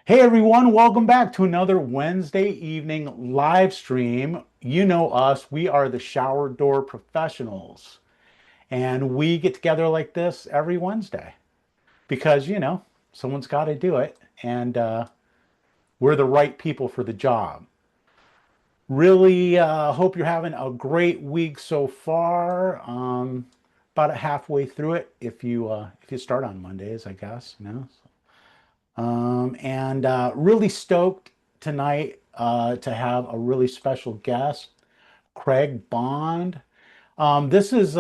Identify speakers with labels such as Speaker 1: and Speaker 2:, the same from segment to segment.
Speaker 1: Hey everyone, welcome back to another Wednesday evening live stream. You know us, we are the Shower Door Professionals, and we get together like this every Wednesday because, someone's got to do it, and we're the right people for the job. Really hope you're having a great week so far. About halfway through it if you start on Mondays, I guess. And really stoked tonight to have a really special guest, Kraig Bond. This is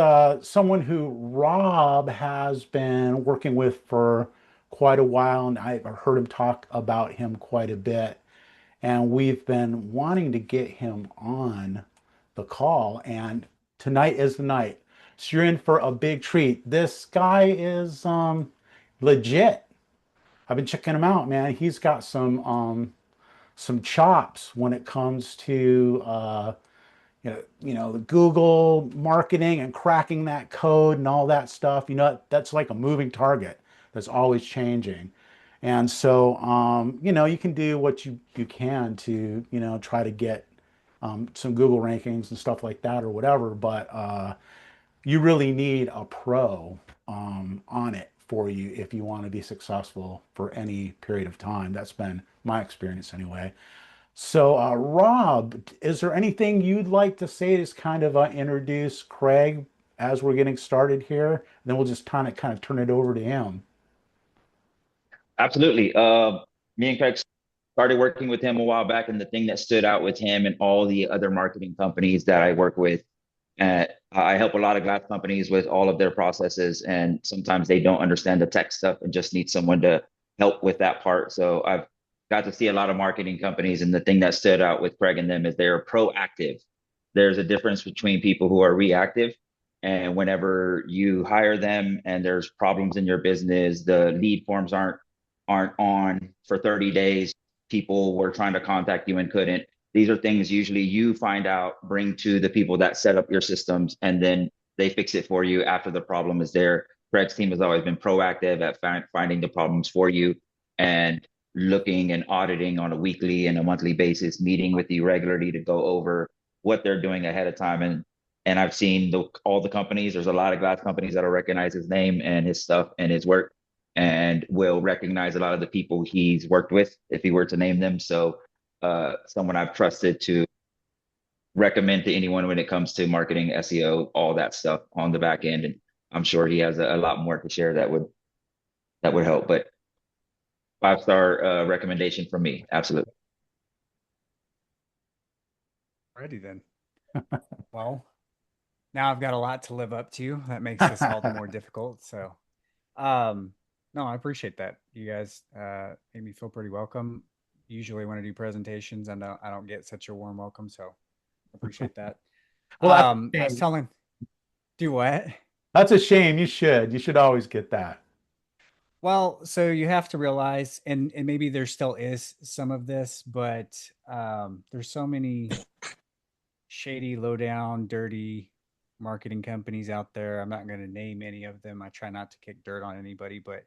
Speaker 1: someone who Rob has been working with for quite a while, and I've heard him talk about him quite a bit. And we've been wanting to get him on the call, and tonight is the night. So you're in for a big treat. This guy is legit. I've been checking him out, man. He's got some chops when it comes to the Google marketing and cracking that code and all that stuff. That's like a moving target that's always changing. And so you can do what you can to, try to get some Google rankings and stuff like that or whatever, but you really need a pro on it for you if you want to be successful for any period of time. That's been my experience anyway. So, Rob, is there anything you'd like to say to kind of introduce Kraig as we're getting started here? And then we'll just kind of turn it over to him.
Speaker 2: Absolutely. Me and Craig started working with him a while back, and the thing that stood out with him and all the other marketing companies that I work with, I help a lot of glass companies with all of their processes, and sometimes they don't understand the tech stuff and just need someone to help with that part. So I've got to see a lot of marketing companies, and the thing that stood out with Craig and them is they're proactive. There's a difference between people who are reactive. And whenever you hire them and there's problems in your business, the lead forms aren't on for 30 days. People were trying to contact you and couldn't. These are things usually you find out, bring to the people that set up your systems, and then they fix it for you after the problem is there. Craig's team has always been proactive at finding the problems for you and looking and auditing on a weekly and a monthly basis, meeting with you regularly to go over what they're doing ahead of time. And I've seen all the companies. There's a lot of glass companies that'll recognize his name and his stuff and his work and will recognize a lot of the people he's worked with if he were to name them. So someone I've trusted to recommend to anyone when it comes to marketing, SEO, all that stuff on the back end. And I'm sure he has a lot more to share that would help. But 5-star recommendation from me. Absolutely.
Speaker 3: Ready then. Well, now I've got a lot to live up to. That makes this all the more difficult. So, um, no, I appreciate that. You guys made me feel pretty welcome. Usually when I do presentations, I don't get such a warm welcome, so I appreciate that.
Speaker 1: Well, that's a
Speaker 3: I was
Speaker 1: shame.
Speaker 3: telling, do what?
Speaker 1: That's a shame. You should always get that.
Speaker 3: Well, so you have to realize, and maybe there still is some of this, but there's so many shady, low down, dirty marketing companies out there. I'm not going to name any of them. I try not to kick dirt on anybody, but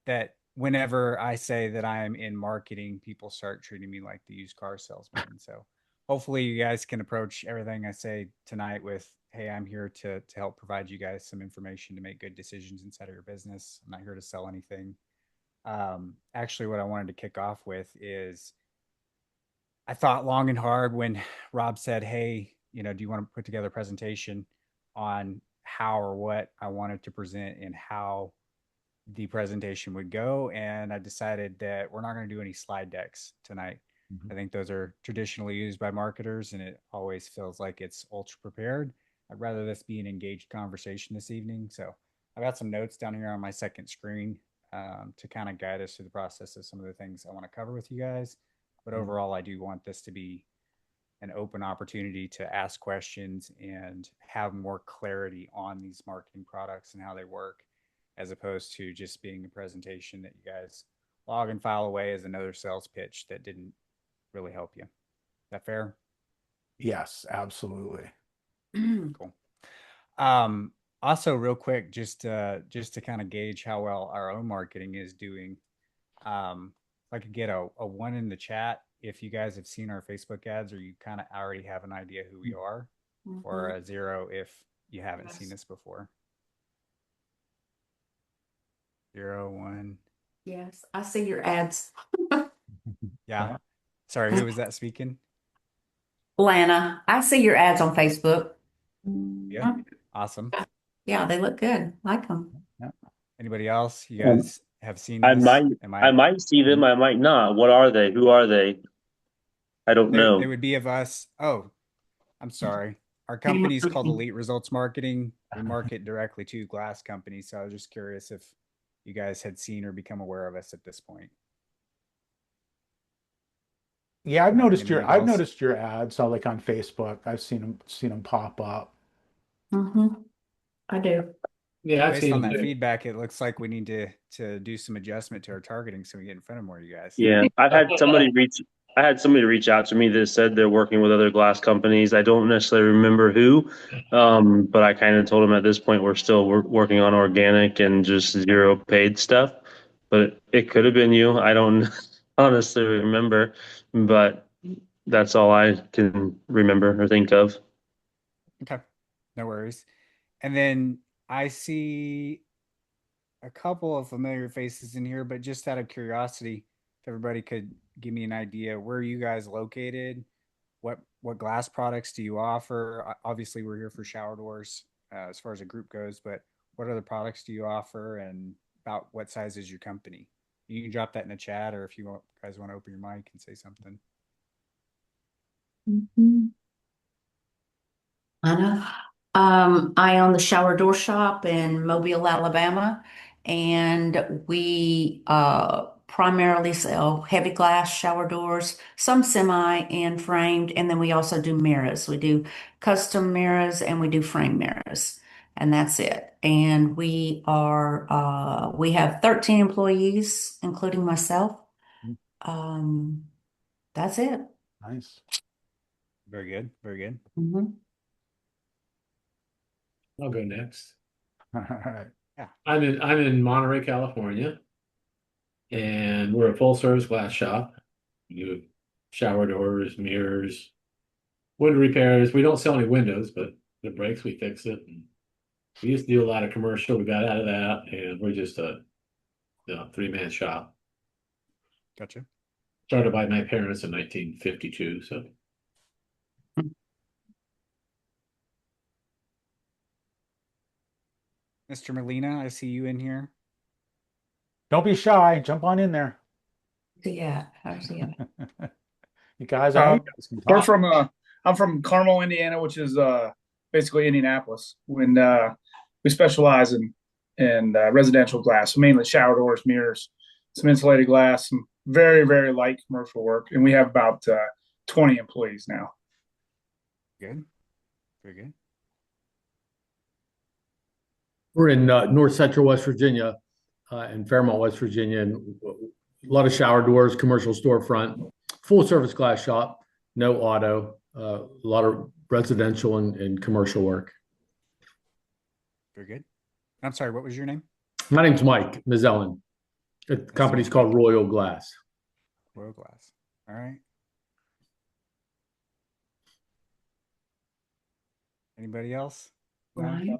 Speaker 3: that whenever I say that I am in marketing, people start treating me like the used car salesman. So hopefully you guys can approach everything I say tonight with, hey, I'm here to help provide you guys some information to make good decisions inside of your business. I'm not here to sell anything. Actually, what I wanted to kick off with is I thought long and hard when Rob said, "Hey, do you want to put together a presentation on how or what I wanted to present and how the presentation would go?" And I decided that we're not going to do any slide decks tonight.
Speaker 1: Mhm.
Speaker 3: I think those are traditionally used by marketers, and it always feels like it's ultra prepared. I'd rather this be an engaged conversation this evening. So I got some notes down here on my second screen to kind of guide us through the process of some of the things I want to cover with you guys. But overall, I do want this to be an open opportunity to ask questions and have more clarity on these marketing products and how they work, as opposed to just being a presentation that you guys log and file away as another sales pitch that didn't really help you. Is that fair?
Speaker 1: Yes, absolutely.
Speaker 3: Cool. Um, Also, real quick, just to kind of gauge how well our own marketing is doing. Um, I could get a one in the chat if you guys have seen our Facebook ads or you kind of already have an idea who we are, or
Speaker 4: Mhm.
Speaker 3: a zero if you haven't seen
Speaker 4: Yes.
Speaker 3: us before. 0, 1.
Speaker 4: Yes, I see your ads.
Speaker 3: Yeah. Sorry, who was that speaking?
Speaker 4: Lana, I see your ads on Facebook.
Speaker 3: Yeah.
Speaker 4: Mhm.
Speaker 3: Awesome.
Speaker 4: Yeah, they look good. Like them.
Speaker 1: Yeah.
Speaker 3: Anybody else? You
Speaker 5: Um,
Speaker 3: guys have seen
Speaker 5: I
Speaker 3: this?
Speaker 5: might
Speaker 3: Am
Speaker 5: I
Speaker 3: I?
Speaker 5: might see them, I might not. What are they? Who are they? I don't
Speaker 3: They
Speaker 5: know.
Speaker 3: would be of us. Oh, I'm sorry. Our company is called Elite Results Marketing. We market directly to glass companies. So I was just curious if you guys had seen or become aware of us at this point.
Speaker 1: Yeah,
Speaker 3: Anybody
Speaker 1: I've
Speaker 3: else?
Speaker 1: noticed your ads, like on Facebook. I've seen them pop up.
Speaker 4: Hmm. I do.
Speaker 6: Yeah, I've
Speaker 3: Based
Speaker 6: seen
Speaker 3: on
Speaker 6: them
Speaker 3: that
Speaker 6: too.
Speaker 3: feedback, it looks like we need to do some adjustment to our targeting so we get in front of more of you guys.
Speaker 5: Yeah, I had somebody reach out to me that said they're working with other glass companies. I don't necessarily remember who, but I kind of told them at this point we're still working on organic and just zero paid stuff. But it could have been you. I don't honestly remember, but that's all I can remember or think of.
Speaker 3: Okay. No worries. And then I see a couple of familiar faces in here, but just out of curiosity, if everybody could give me an idea, where are you guys located? What glass products do you offer? Obviously, we're here for shower doors as far as a group goes, but what other products do you offer, and about what size is your company? You can drop that in the chat, or if guys want to open your mic and say something.
Speaker 4: Mhm. I know. I own the shower door shop in Mobile, Alabama, and we primarily sell heavy glass shower doors, some semi and framed, and then we also do mirrors. We do custom mirrors and we do frame mirrors, and that's it. And we have 13 employees, including myself.
Speaker 1: Mm,
Speaker 4: Um, that's it.
Speaker 1: Nice.
Speaker 3: Very good. Very good.
Speaker 4: Mhm.
Speaker 6: I'll go next.
Speaker 1: All right.
Speaker 3: Yeah.
Speaker 6: I'm in Monterey, California, and we're a full service glass shop. We do shower doors, mirrors, window repairs. We don't sell any windows, but if it breaks, we fix it. And we used to do a lot of commercial. We got out of that, and we're just a three-man shop.
Speaker 3: Gotcha.
Speaker 6: Started by my parents in 1952. So
Speaker 3: Mr. Molina, I see you in here.
Speaker 1: Don't be shy. Jump on in there.
Speaker 4: Yeah, how's it?
Speaker 1: You guys, all
Speaker 7: Um,
Speaker 1: you guys can
Speaker 7: we're
Speaker 1: talk.
Speaker 7: from I'm from Carmel, Indiana, which is basically Indianapolis. When we specialize in residential glass, mainly shower doors, mirrors, some insulated glass, some very light commercial work, and we have about 20 employees now.
Speaker 3: Good. Very good.
Speaker 8: We're in North Central West Virginia and Fairmont, West Virginia, and a lot of shower doors, commercial storefront, full service glass shop, no auto, a lot of residential and commercial work.
Speaker 3: Very good. I'm sorry, what was your name?
Speaker 8: My name's Mike Mazzellin. The company's called Royal Glass.
Speaker 3: Royal Glass. All right. Anybody else? No?
Speaker 4: Ryan?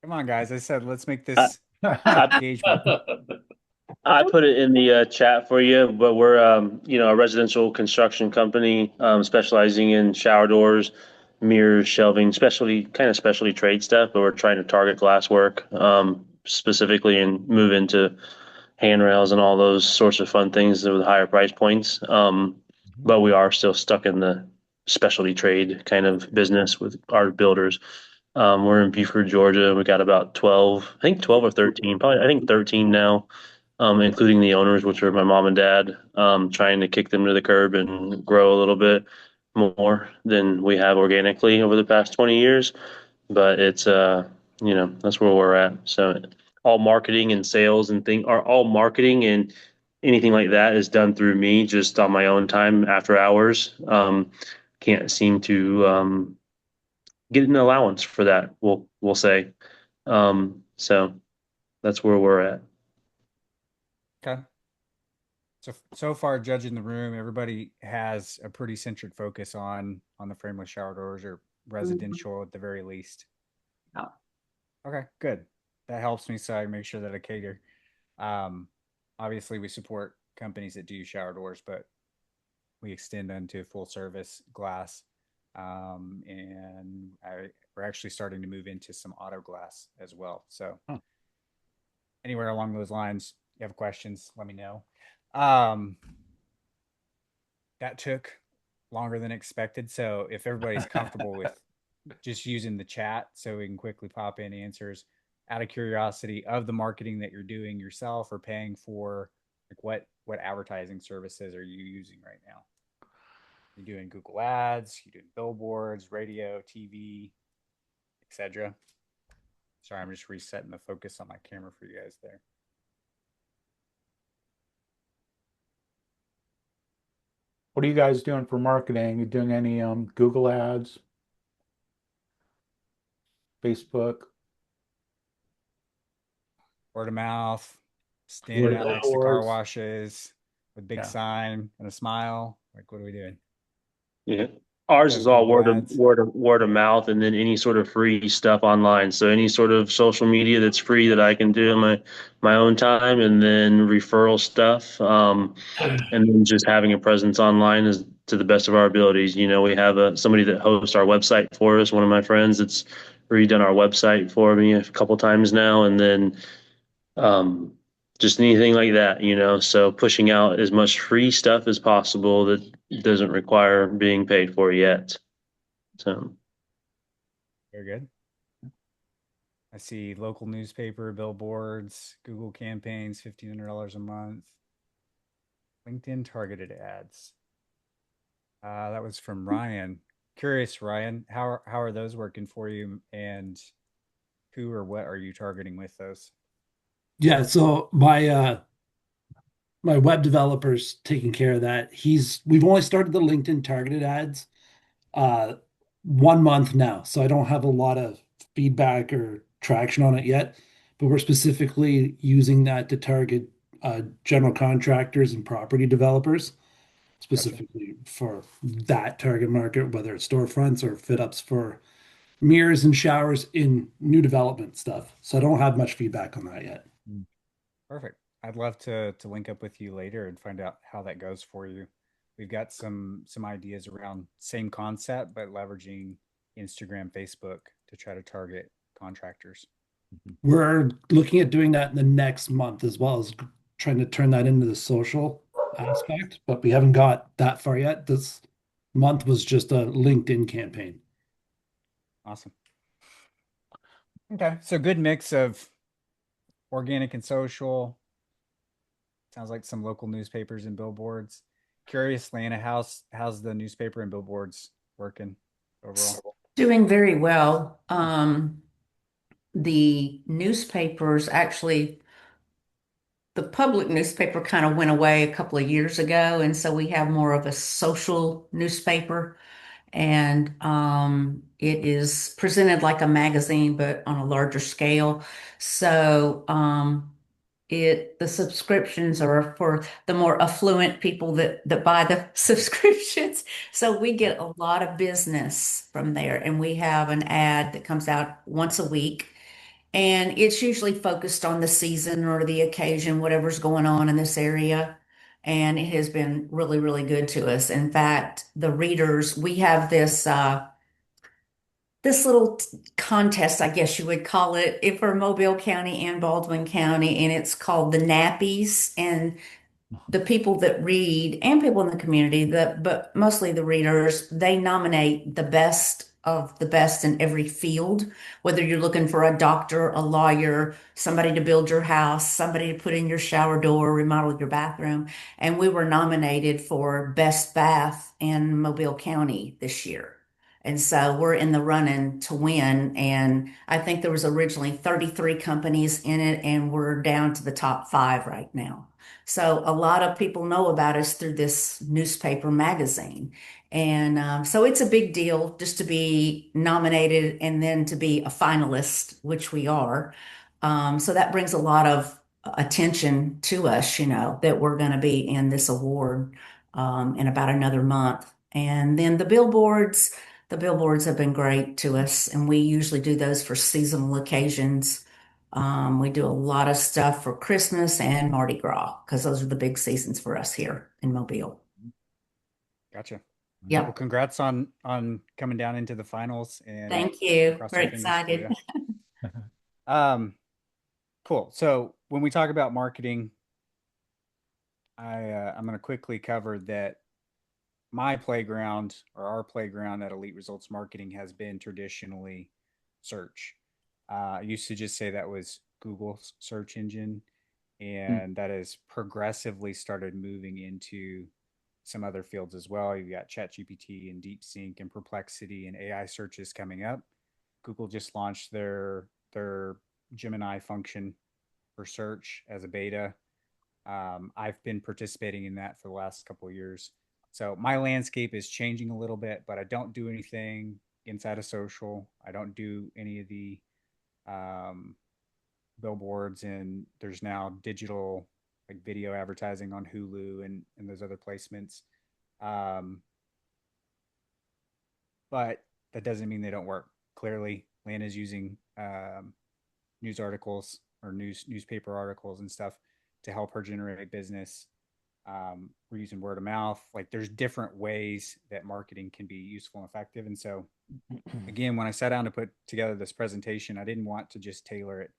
Speaker 3: Come on, guys. I said let's make
Speaker 5: I,
Speaker 3: this
Speaker 5: I,
Speaker 3: engagement.
Speaker 5: I put it in the chat for you, but we're a residential construction company specializing in shower doors, mirrors, shelving, specialty trade stuff. But we're trying to target glass work specifically and move into handrails and all those sorts of fun things with higher price points. But we are still stuck in the specialty trade kind of business with our builders. We're in Beaufort, Georgia. We got about 12, I think 12 or 13, probably I think 13 now, including the owners, which are my mom and dad, trying to kick them to the curb and grow a little bit more than we have organically over the past 20 years. But it's that's where we're at. So all marketing and sales and thing are all marketing and anything like that is done through me just on my own time after hours. Can't seem to get an allowance for that. We'll say. So that's where we're at.
Speaker 3: Okay. So far, judging the room, everybody has a pretty centric focus on the frameless shower doors or residential at the very least.
Speaker 4: Yeah.
Speaker 3: Okay, good. That helps me so I make sure that I cater. Um, Obviously, we support companies that do shower doors, but we extend into full service glass. And we're actually starting to move into some auto glass as well. So, anywhere along those lines, you have questions, let me know. Um, that took longer than expected. So, if everybody's comfortable with just using the chat so we can quickly pop in answers out of curiosity of the marketing that you're doing yourself or paying for, like what advertising services are you using right now? You doing Google ads, you doing billboards, radio, TV, etc. Sorry, I'm just resetting the focus on my camera for you guys there.
Speaker 1: What are you guys doing for marketing? You doing any Google ads, Facebook?
Speaker 3: Word of mouth, standing out next to car washes with big
Speaker 1: Yeah.
Speaker 3: sign and a smile. Like, what are we doing?
Speaker 5: Yeah. Ours is all
Speaker 3: Google ads.
Speaker 5: word of mouth, and then any sort of free stuff online. So any sort of social media that's free that I can do in my own time, and then referral stuff, and then just having a presence online is to the best of our abilities. You know, we have somebody that hosts our website for us. One of my friends that's redone our website for me a couple times now, and then um, just anything like that, you know. So pushing out as much free stuff as possible that doesn't require being paid for yet. So
Speaker 3: Very good. I see local newspaper, billboards, Google campaigns, $1,500 a month, LinkedIn targeted ads. That was from Ryan. Curious, Ryan, how are those working for you, and who or what are you targeting with those?
Speaker 9: Yeah, so my web developer's taking care of that. We've only started the LinkedIn targeted ads 1 month now, so I don't have a lot of feedback or traction on it yet. But we're specifically using that to target general contractors and property developers, specifically for that target market, whether it's storefronts or fit ups for mirrors and showers in new development stuff. So I don't have much feedback on that yet.
Speaker 3: Perfect. I'd love to link up with you later and find out how that goes for you. We've got some ideas around same concept, but leveraging Instagram, Facebook to try to target contractors.
Speaker 9: We're looking at doing that in the next month, as well as trying to turn that into the social aspect, but we haven't got that far yet. This month was just a LinkedIn campaign.
Speaker 3: Awesome. Okay, so good mix of organic and social. Sounds like some local newspapers and billboards. Curious, Lana, how's the newspaper and billboards working overall?
Speaker 4: Doing very well. The newspapers actually, the public newspaper kind of went away a couple of years ago, and so we have more of a social newspaper, and it is presented like a magazine, but on a larger scale. So the subscriptions are for the more affluent people that buy the subscriptions. So we get a lot of business from there, and we have an ad that comes out once a week, and it's usually focused on the season or the occasion, whatever's going on in this area. And it has been really, really good to us. In fact, the readers, we have this little contest, I guess you would call it, for Mobile County and Baldwin County, and it's called the Nappies. And the people that read and people in the community, but mostly the readers, they nominate the best of the best in every field, whether you're looking for a doctor, a lawyer, somebody to build your house, somebody to put in your shower door, remodel your bathroom. And we were nominated for Best Bath in Mobile County this year. And so we're in the running to win. And I think there was originally 33 companies in it, and we're down to the top 5 right now. So a lot of people know about us through this newspaper magazine. And so it's a big deal just to be nominated and then to be a finalist, which we are. So that brings a lot attention to us, that we're going to be in this award in about another month. And then the billboards have been great to us, and we usually do those for seasonal occasions. We do a lot of stuff for Christmas and Mardi Gras because those are the big seasons for us here in Mobile.
Speaker 3: Gotcha.
Speaker 4: Yep.
Speaker 3: Well, congrats on coming down into the finals, and
Speaker 4: Thank you.
Speaker 3: cross
Speaker 4: We're
Speaker 3: our fingers for
Speaker 4: excited.
Speaker 3: you. Cool. So when we talk about marketing, I'm going to quickly cover that my playground or our playground at Elite Results Marketing has been traditionally search. I used to just say that was Google's search engine, and that has progressively started moving into some other fields as well. You've got ChatGPT and DeepSync and Perplexity and AI searches coming up. Google just launched their Gemini function for search as a beta. I've been participating in that for the last couple of years. So my landscape is changing a little bit, but I don't do anything inside of social. I don't do any of the um, billboards, and there's now digital like video advertising on Hulu and those other placements. Um, but that doesn't mean they don't work. Clearly, Lana is using news articles or newspaper articles and stuff to help her generate business. We're using word of mouth. Like there's different ways that marketing can be useful and effective. And so, again, when I sat down to put together this presentation, I didn't want to just tailor it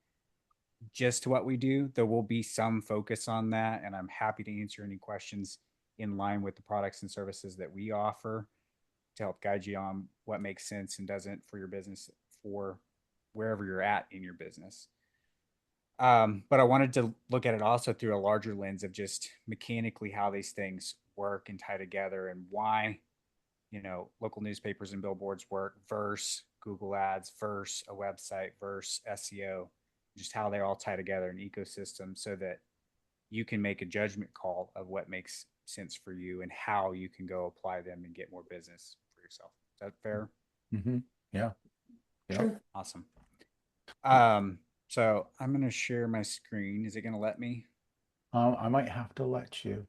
Speaker 3: just to what we do. There will be some focus on that, and I'm happy to answer any questions in line with the products and services that we offer to help guide you on what makes sense and doesn't for your business, for wherever you're at in your business. But I wanted to look at it also through a larger lens of just mechanically how these things work and tie together, and why, local newspapers and billboards work versus Google ads versus a website versus SEO, just how they all tie together in an ecosystem so that you can make a judgment call of what makes sense for you and how you can go apply them and get more business for yourself. Is that fair?
Speaker 1: Mm-hmm. Yeah.
Speaker 4: True.
Speaker 3: Awesome. So I'm going to share my screen. Is it going to let me?
Speaker 1: I might have to let you.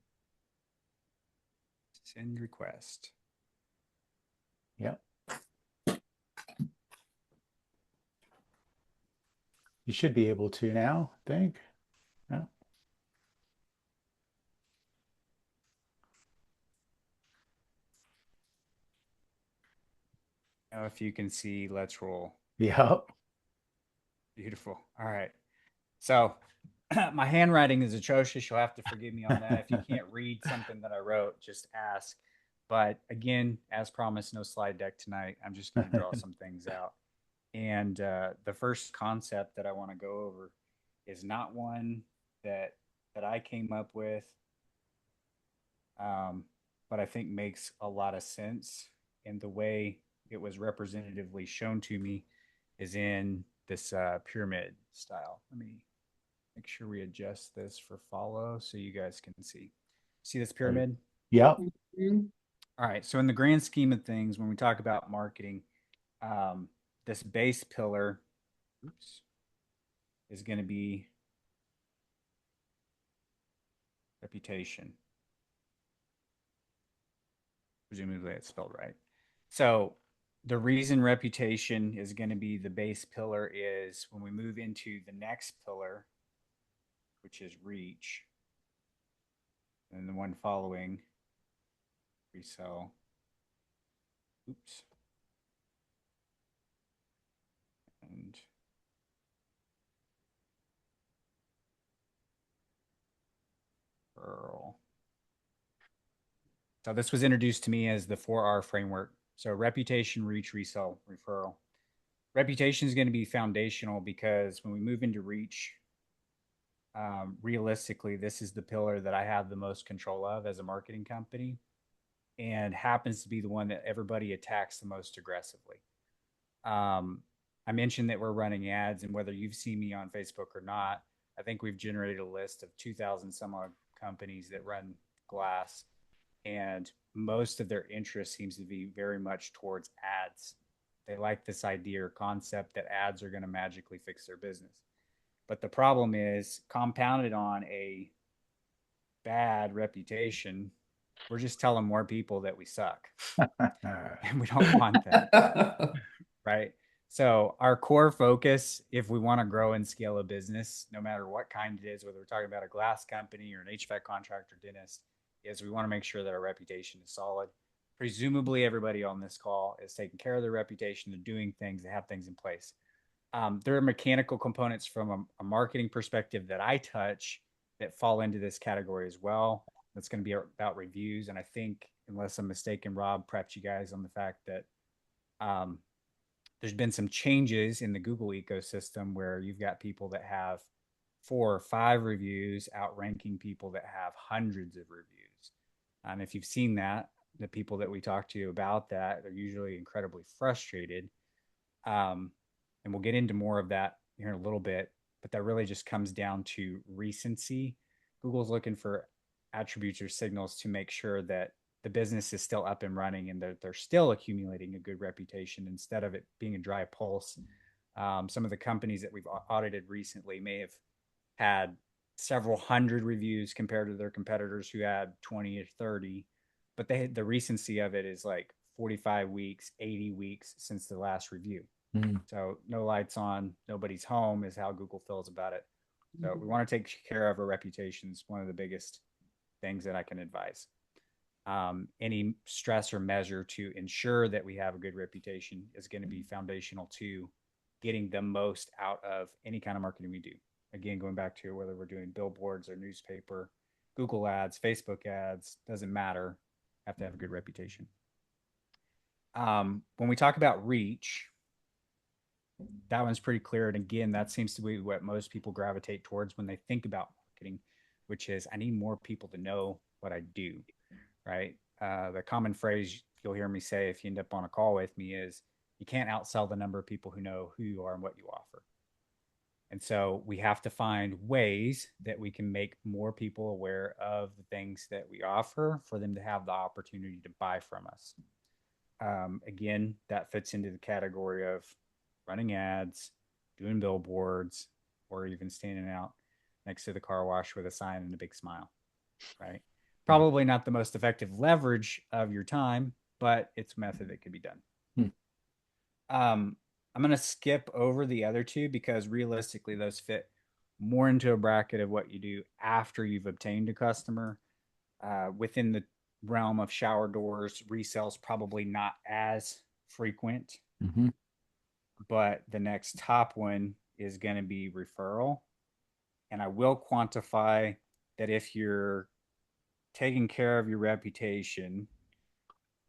Speaker 3: Send request.
Speaker 1: Yep. You should be able to now, I think. Yeah.
Speaker 3: Now, if you can see, let's roll.
Speaker 1: Yep.
Speaker 3: Beautiful. All right. So my handwriting is atrocious. You'll have to forgive me on that. If you can't read something that I wrote, just ask. But again, as promised, no slide deck tonight. I'm just going to draw some things out. And the first concept that I want to go over is not one that I came up with, but I think makes a lot of sense. And the way it was representatively shown to me is in this pyramid style. Let me make sure we adjust this for follow so you guys can see. See this pyramid?
Speaker 1: Yep.
Speaker 3: All right. So in the grand scheme of things, when we talk about marketing, this base pillar, is going to be reputation. Presumably it's spelled right. So the reason reputation is going to be the base pillar is when we move into the next pillar, which is reach, and the one following, resell. Oops. And referral. So this was introduced to me as the 4R framework. So reputation, reach, resell, referral. Reputation is going to be foundational because when we move into reach, realistically, this is the pillar that I have the most control of as a marketing company, and happens to be the one that everybody attacks the most aggressively. I mentioned that we're running ads, and whether you've seen me on Facebook or not, I think we've generated a list of 2,000 some odd companies that run glass, and most of their interest seems to be very much towards ads. They like this idea or concept that ads are going to magically fix their business. But the problem is, compounded on a bad reputation, we're just telling more people that we suck. And we don't want that. Right. So our core focus, if we want to grow and scale a business, no matter what kind it is, whether we're talking about a glass company or an HVAC contractor, dentist, is we want to make sure that our reputation is solid. Presumably everybody on this call is taking care of their reputation, they're doing things, they have things in place. There are mechanical components from a marketing perspective that I touch that fall into this category as well. That's going to be about reviews. And I think, unless I'm mistaken, Rob prepped you guys on the fact that there's been some changes in the Google ecosystem where you've got people that have 4 or 5 reviews outranking people that have hundreds of reviews. And if you've seen that, the people that we talk to about that are usually incredibly frustrated. And we'll get into more of that here in a little bit, but that really just comes down to recency. Google's looking for attributes or signals to make sure that the business is still up and running and they're still accumulating a good reputation instead of it being a dry pulse. Some of the companies that we've audited recently may have had several hundred reviews compared to their competitors who had 20 or 30, but the recency of it is like 45 weeks, 80 weeks since the last review. So no lights on, nobody's home is how Google feels about it. So we want to take care of our reputations. One of the biggest things that I can advise. Any stress or measure to ensure that we have a good reputation is going to be foundational to getting the most out of any kind of marketing we do. Again, going back to whether we're doing billboards or newspaper, Google ads, Facebook ads, doesn't matter. Have to have a good reputation. When we talk about reach, that one's pretty clear. And again, that seems to be what most people gravitate towards when they think about marketing, which is I need more people to know what I do, right? The common phrase you'll hear me say if you end up on a call with me is you can't outsell the number of people who know who you are and what you offer. And so we have to find ways that we can make more people aware of the things that we offer for them to have the opportunity to buy from us. Again, that fits into the category of running ads, doing billboards, or even standing out next to the car wash with a sign and a big smile, right? Probably not the most effective leverage of your time, but it's a method that could be done. I'm going to skip over the other two because realistically those fit more into a bracket of what you do after you've obtained a customer. Within the realm of shower doors, resales probably not as frequent. But the next top one is going to be referral. And I will quantify that if you're taking care of your reputation,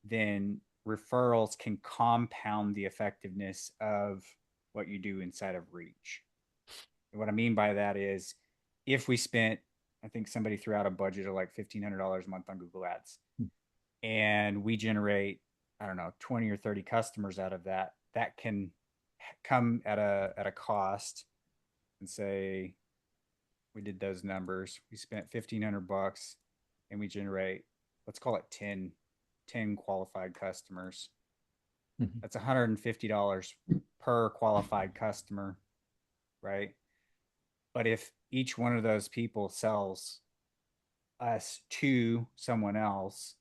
Speaker 3: then referrals can compound the effectiveness of what you do inside of reach. And what I mean by that is if we spent, I think somebody threw out a budget of like $1,500 a month on Google ads and we generate, I don't know, 20 or 30 customers out of that, that can come at a cost. And say we did those numbers, we spent $1,500 and we generate, let's call it 10 qualified customers. That's $150 per qualified customer, right? But if each one of those people sells us to someone else,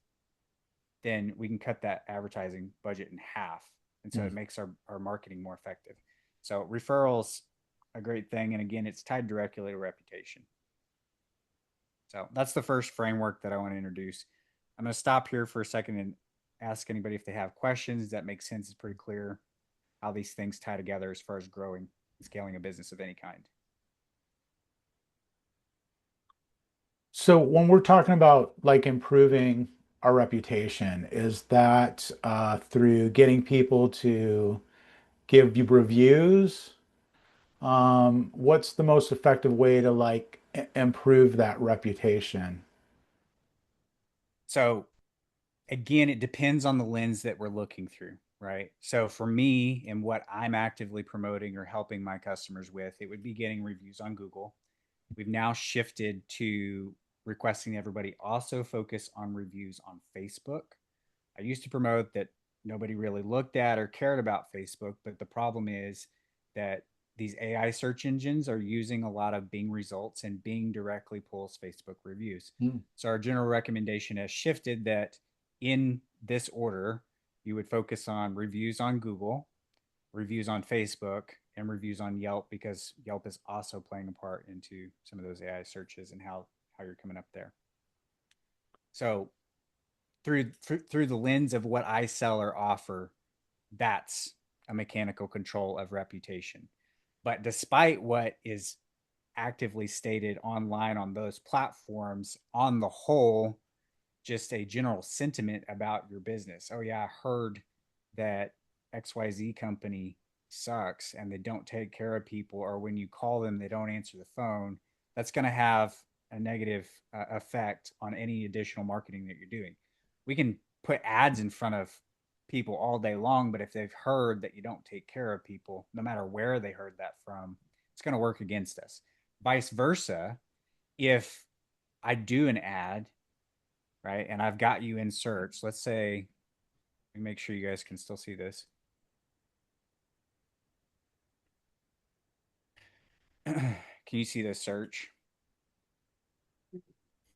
Speaker 3: then we can cut that advertising budget in half. And so it makes our marketing more effective. So referrals, a great thing. And again, it's tied directly to reputation. So that's the first framework that I want to introduce. I'm going to stop here for a second and ask anybody if they have questions. That makes sense. It's pretty clear how these things tie together as far as growing and scaling a business of any kind.
Speaker 1: So when we're talking about like improving our reputation, is that through getting people to give you reviews? What's the most effective way to like improve that reputation?
Speaker 3: So again, it depends on the lens that we're looking through, right? So for me and what I'm actively promoting or helping my customers with, it would be getting reviews on Google. We've now shifted to requesting everybody also focus on reviews on Facebook. I used to promote that nobody really looked at or cared about Facebook, but the problem is that these AI search engines are using a lot of Bing results, and Bing directly pulls Facebook reviews. So our general recommendation has shifted that in this order, you would focus on reviews on Google, reviews on Facebook, and reviews on Yelp, because Yelp is also playing a part into some of those AI searches and how you're coming up there. So through the lens of what I sell or offer, that's a mechanical control of reputation. But despite what is actively stated online on those platforms, on the whole, just a general sentiment about your business. Oh yeah, I heard that XYZ company sucks and they don't take care of people, or when you call them, they don't answer the phone. That's going to have a negative effect on any additional marketing that you're doing. We can put ads in front of people all day long, but if they've heard that you don't take care of people, no matter where they heard that from, it's going to work against us. Vice versa, if I do an ad, right, and I've got you in search, let's say, let me make sure you guys can still see this. Can you see the search?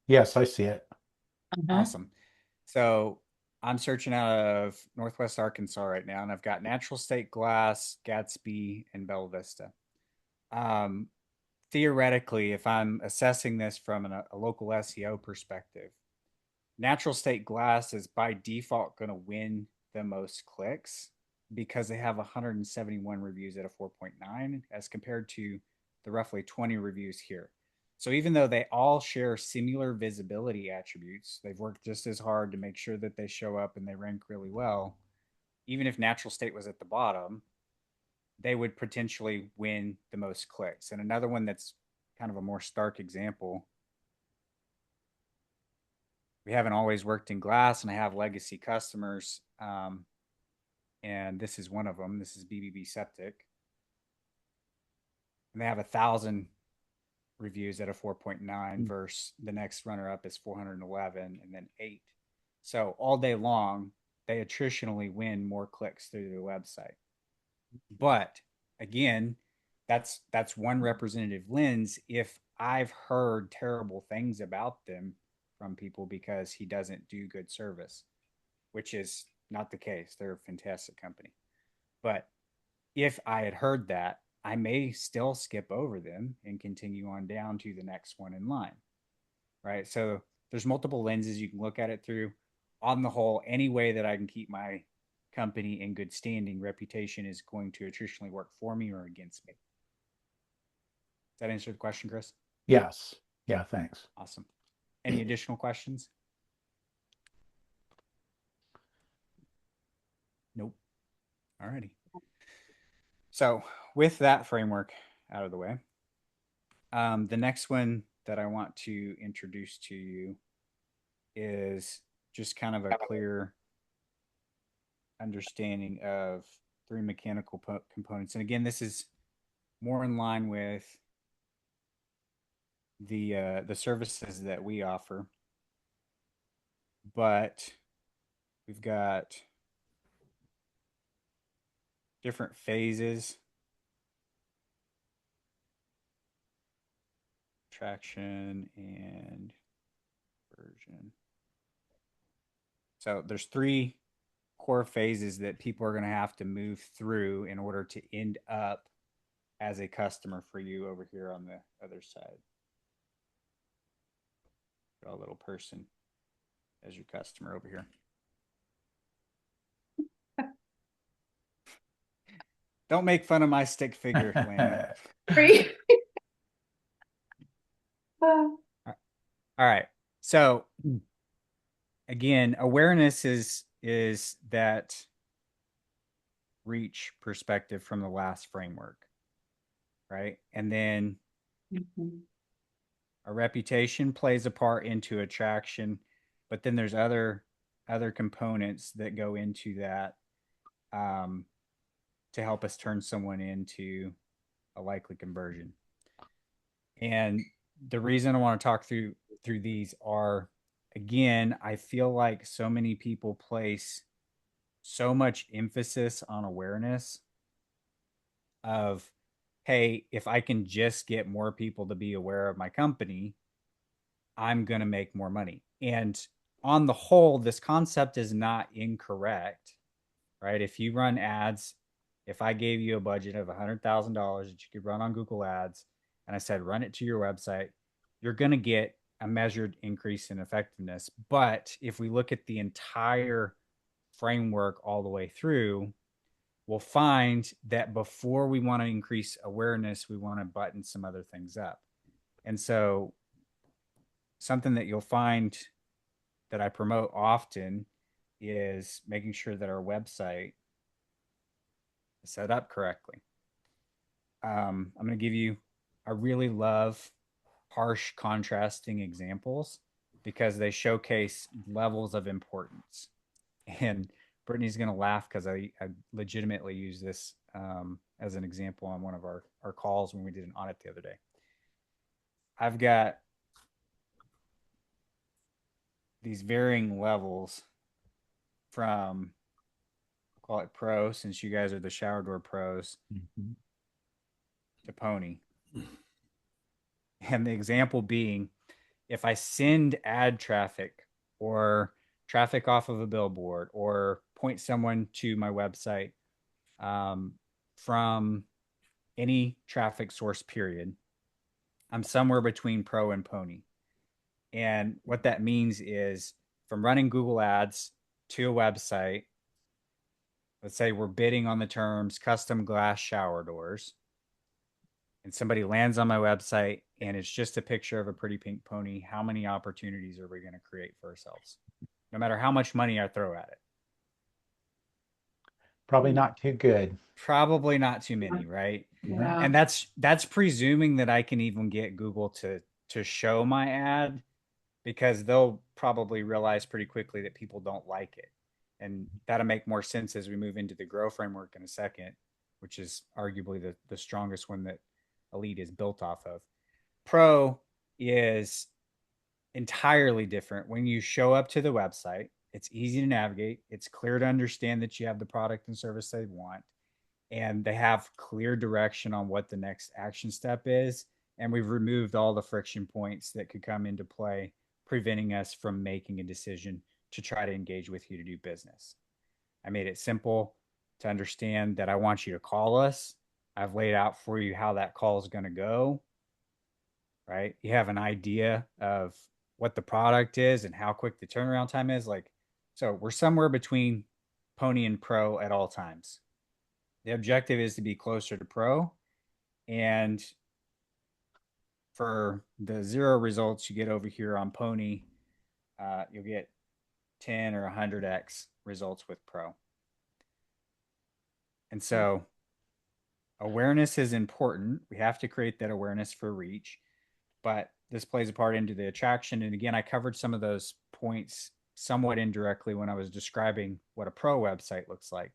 Speaker 1: Yes, I see it.
Speaker 3: Awesome. So I'm searching out of Northwest Arkansas right now, and I've got Natural State Glass, Gatsby, and Bella Vista. Theoretically, if I'm assessing this from a local SEO perspective, Natural State Glass is by default going to win the most clicks because they have 171 reviews at a 4.9 as compared to the roughly 20 reviews here. So even though they all share similar visibility attributes, they've worked just as hard to make sure that they show up and they rank really well. Even if Natural State was at the bottom, they would potentially win the most clicks. And another one that's kind of a more stark example, we haven't always worked in glass, and I have legacy customers. And this is one of them. This is BBB Septic. And they have 1,000 reviews at a 4.9 versus the next runner up is 411 and then 8. So all day long, they attritionally win more clicks through their website. But again, that's one representative lens. If I've heard terrible things about them from people because he doesn't do good service, which is not the case. They're a fantastic company. But if I had heard that, I may still skip over them and continue on down to the next one in line, right? So there's multiple lenses you can look at it through. On the whole, any way that I can keep my company in good standing, reputation is going to attritionally work for me or against me. Does that answer the question, Chris?
Speaker 1: Yes. Yeah, thanks.
Speaker 3: Awesome. Any additional questions? Nope. All righty. So with that framework out of the way, the next one that I want to introduce to you is just kind of a clear understanding of 3 mechanical components. And again, this is more in line with the services that we offer, but we've got different phases. Traction and conversion. So there's 3 core phases that people are going to have to move through in order to end up as a customer for you over here on the other side. Draw a little person as your customer over here. Don't make fun of my stick figure, Lana. All right. So again, awareness is that reach perspective from the last framework, right? And then a reputation plays a part into attraction, but then there's other components that go into that to help us turn someone into a likely conversion. And the reason I want to talk through these are, again, I feel like so many people place so much emphasis on awareness of hey, if I can just get more people to be aware of my company, I'm going to make more money. And on the whole, this concept is not incorrect, right? If you run ads, if I gave you a budget of $100,000 that you could run on Google Ads, and I said, run it to your website, you're going to get a measured increase in effectiveness. But if we look at the entire framework all the way through, we'll find that before we want to increase awareness, we want to button some other things up. And so, something that you'll find that I promote often is making sure that our website is set up correctly. I'm going to give you, I really love harsh contrasting examples because they showcase levels of importance. And Brittany's going to laugh because I legitimately use this as an example on one of our calls when we did an audit the other day. I've got these varying levels from, call it pro, since you guys are the shower door pros, to pony. And the example being, if I send ad traffic or traffic off of a billboard or point someone to my website from any traffic source period, I'm somewhere between pro and pony. And what that means is from running Google Ads to a website, let's say we're bidding on the terms custom glass shower doors, and somebody lands on my website and it's just a picture of a pretty pink pony, how many opportunities are we going to create for ourselves? No matter how much money I throw at it.
Speaker 1: Probably not too good.
Speaker 3: Probably not too many, right?
Speaker 4: Yeah.
Speaker 3: And that's presuming that I can even get Google to show my ad, because they'll probably realize pretty quickly that people don't like it. And that'll make more sense as we move into the grow framework in a second, which is arguably the strongest one that Elite is built off of. Pro is entirely different. When you show up to the website, it's easy to navigate. It's clear to understand that you have the product and service they want, and they have clear direction on what the next action step is. And we've removed all the friction points that could come into play, preventing us from making a decision to try to engage with you to do business. I made it simple to understand that I want you to call us. I've laid out for you how that call is going to go, right? You have an idea of what the product is and how quick the turnaround time is. Like, so we're somewhere between pony and pro at all times. The objective is to be closer to pro. And for the 0 results you get over here on pony, you'll get 10 or 100x results with pro. And so awareness is important. We have to create that awareness for reach, but this plays a part into the attraction. And again, I covered some of those points somewhat indirectly when I was describing what a pro website looks like.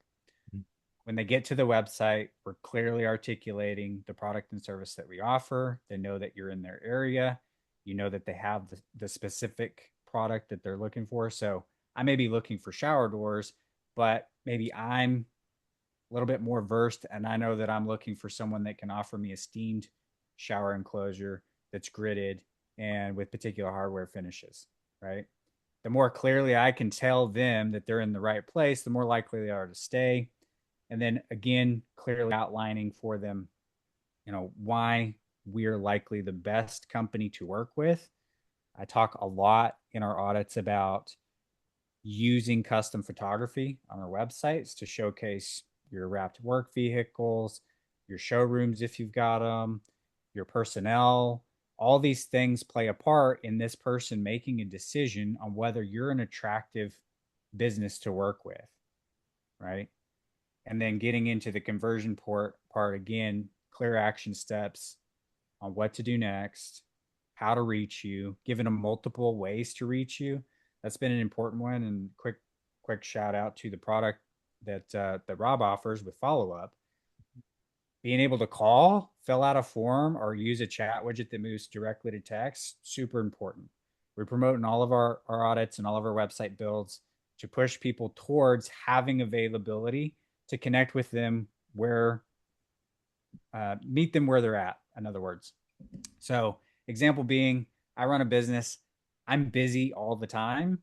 Speaker 3: When they get to the website, we're clearly articulating the product and service that we offer. They know that you're in their area. You know that they have the specific product that they're looking for. So I may be looking for shower doors, but maybe I'm a little bit more versed, and I know that I'm looking for someone that can offer me a steamed shower enclosure that's gridded and with particular hardware finishes, right? The more clearly I can tell them that they're in the right place, the more likely they are to stay. And then again, clearly outlining for them, why we're likely the best company to work with. I talk a lot in our audits about using custom photography on our websites to showcase your wrapped work vehicles, your showrooms if you've got them, your personnel. All these things play a part in this person making a decision on whether you're an attractive business to work with, right? And then getting into the conversion part again, clear action steps on what to do next, how to reach you, giving them multiple ways to reach you. That's been an important one. And quick shout out to the product that Rob offers with follow up. Being able to call, fill out a form, or use a chat widget that moves directly to text, super important. We're promoting all of our audits and all of our website builds to push people towards having availability to connect with them where meet them where they're at, in other words. So example being, I run a business. I'm busy all the time.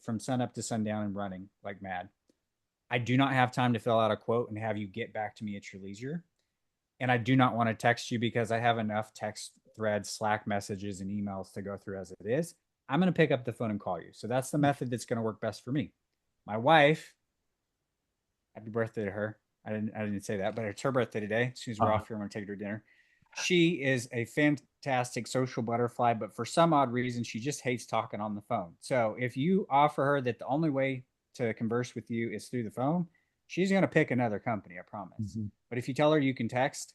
Speaker 3: From sun up to sundown and running like mad. I do not have time to fill out a quote and have you get back to me at your leisure. And I do not want to text you because I have enough text threads, Slack messages, and emails to go through as it is. I'm going to pick up the phone and call you. So that's the method that's going to work best for me. My wife, happy birthday to her. I didn't say that, but it's her birthday today. As soon as we're off here, I'm going to take her to dinner. She is a fantastic social butterfly, but for some odd reason, she just hates talking on the phone. So if you offer her that the only way to converse with you is through the phone, she's going to pick another company, I promise. Mm-hmm. But if you tell her you can text,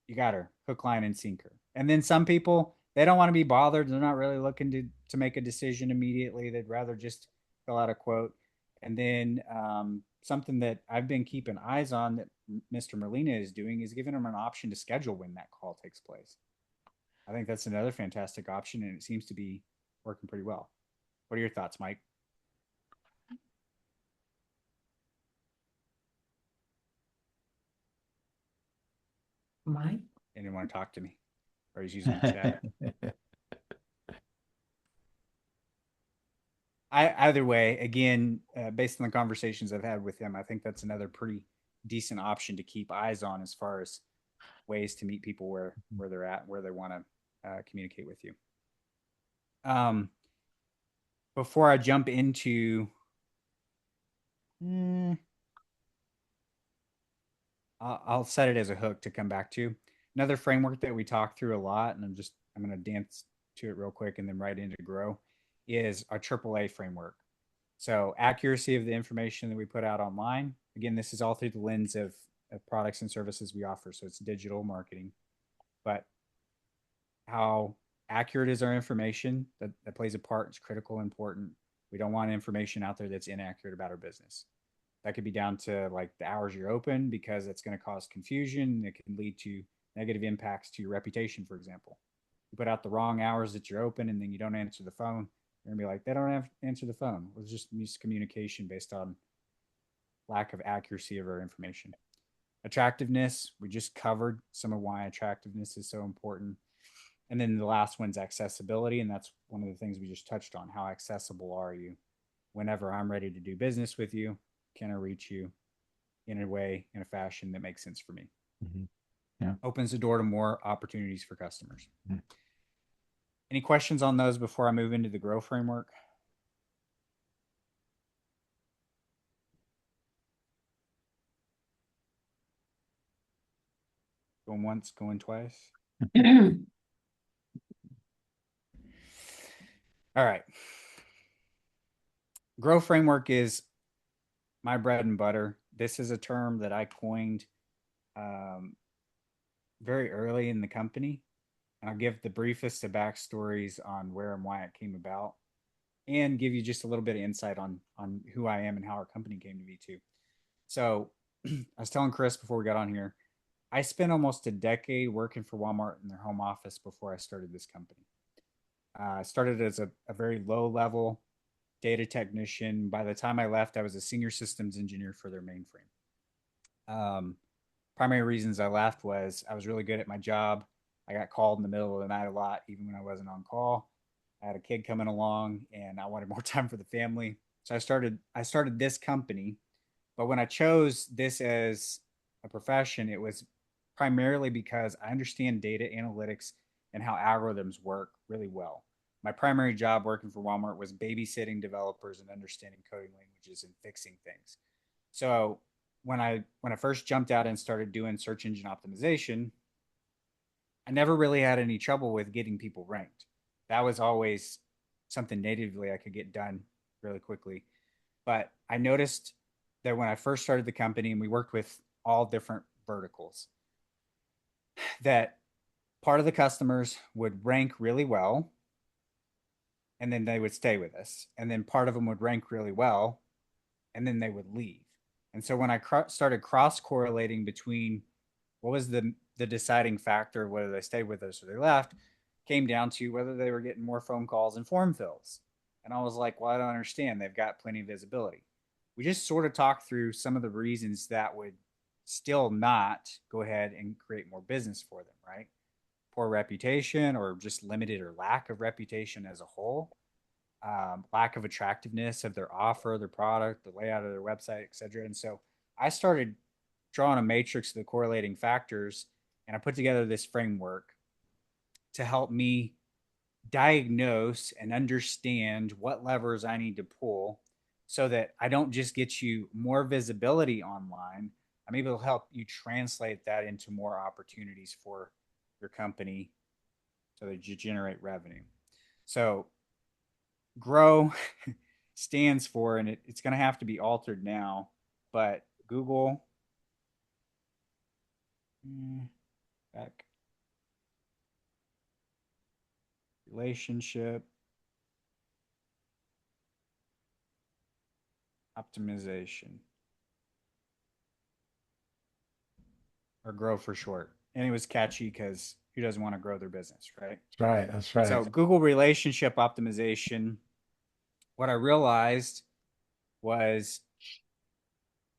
Speaker 3: you got her hook, line, and sinker. And then some people, they don't want to be bothered. They're not really looking to make a decision immediately. They'd rather just fill out a quote. And then something that I've been keeping eyes on that Mr. Molina is doing is giving them an option to schedule when that call takes place. I think that's another fantastic option, and it seems to be working pretty well. What are your thoughts, Mike?
Speaker 4: Mike?
Speaker 3: Anyone want to talk to me? Or he's using the chat. Either way, again, based on the conversations I've had with him, I think that's another pretty decent option to keep eyes on as far as ways to meet people where they're at, where they want to communicate with you. Before I jump into I'll set it as a hook to come back to. Another framework that we talk through a lot, and I'm going to dance to it real quick and then right into grow, is our AAA framework. So accuracy of the information that we put out online. Again, this is all through the lens of products and services we offer. So it's digital marketing, but how accurate is our information that plays a part. It's critical, important. We don't want information out there that's inaccurate about our business. That could be down to like the hours you're open, because it's going to cause confusion. It can lead to negative impacts to your reputation, for example. You put out the wrong hours that you're open and then you don't answer the phone. You're going to be like, they don't have to answer the phone. It was just miscommunication based on lack of accuracy of our information. Attractiveness, we just covered some of why attractiveness is so important. And then the last one's accessibility. And that's one of the things we just touched on. How accessible are you? Whenever I'm ready to do business with you, can I reach you in a way, in a fashion that makes sense for me?
Speaker 1: Mm-hmm. Yeah.
Speaker 3: Opens the door to more opportunities for customers. Mm-hmm. Any questions on those before I move into the Grow framework? Going once, going twice. All right. Grow framework is my bread and butter. This is a term that I coined very early in the company. And I'll give the briefest of backstories on where and why it came about, and give you just a little bit of insight on who I am and how our company came to be too. So I was telling Chris before we got on here, I spent almost a decade working for Walmart in their home office before I started this company. I started as a very low level data technician. By the time I left, I was a senior systems engineer for their mainframe. Primary reasons I left was I was really good at my job. I got called in the middle of the night a lot, even when I wasn't on call. I had a kid coming along and I wanted more time for the family. So I started this company. But when I chose this as a profession, it was primarily because I understand data analytics and how algorithms work really well. My primary job working for Walmart was babysitting developers and understanding coding languages and fixing things. So when I first jumped out and started doing search engine optimization, I never really had any trouble with getting people ranked. That was always something natively I could get done really quickly. But I noticed that when I first started the company and we worked with all different verticals, that part of the customers would rank really well and then they would stay with us. And then part of them would rank really well and then they would leave. And so when I started cross-correlating between what was the deciding factor of whether they stayed with us or they left, came down to whether they were getting more phone calls and form fills. And I was like, well, I don't understand. They've got plenty of visibility. We just sort of talked through some of the reasons that would still not go ahead and create more business for them, right? Poor reputation, or just limited or lack of reputation as a whole, lack of attractiveness of their offer, their product, the layout of their website, etc. And so I started drawing a matrix of the correlating factors, and I put together this framework to help me diagnose and understand what levers I need to pull so that I don't just get you more visibility online. I'm able to help you translate that into more opportunities for your company so that you generate revenue. So GROW stands for, and it's going to have to be altered now, but Google back relationship optimization, or GROW for short. And it was catchy because who doesn't want to grow their business, right?
Speaker 1: That's right. That's right.
Speaker 3: So Google relationship optimization, what I realized was,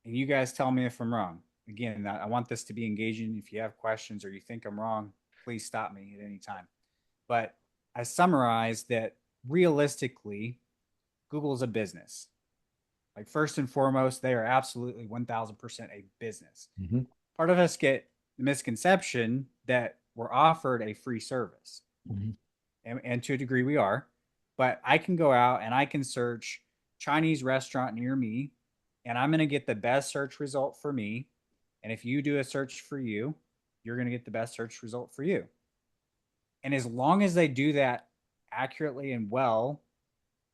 Speaker 3: and you guys tell me if I'm wrong. Again, I want this to be engaging. If you have questions or you think I'm wrong, please stop me at any time. But I summarized that realistically, Google is a business. Like, first and foremost, they are absolutely 1000% a business.
Speaker 1: Mm-hmm.
Speaker 3: Part of us get the misconception that we're offered a free service.
Speaker 1: Mm-hmm.
Speaker 3: And to a degree we are, but I can go out and I can search Chinese restaurant near me, and I'm going to get the best search result for me. And if you do a search for you, you're going to get the best search result for you. And as long as they do that accurately and well,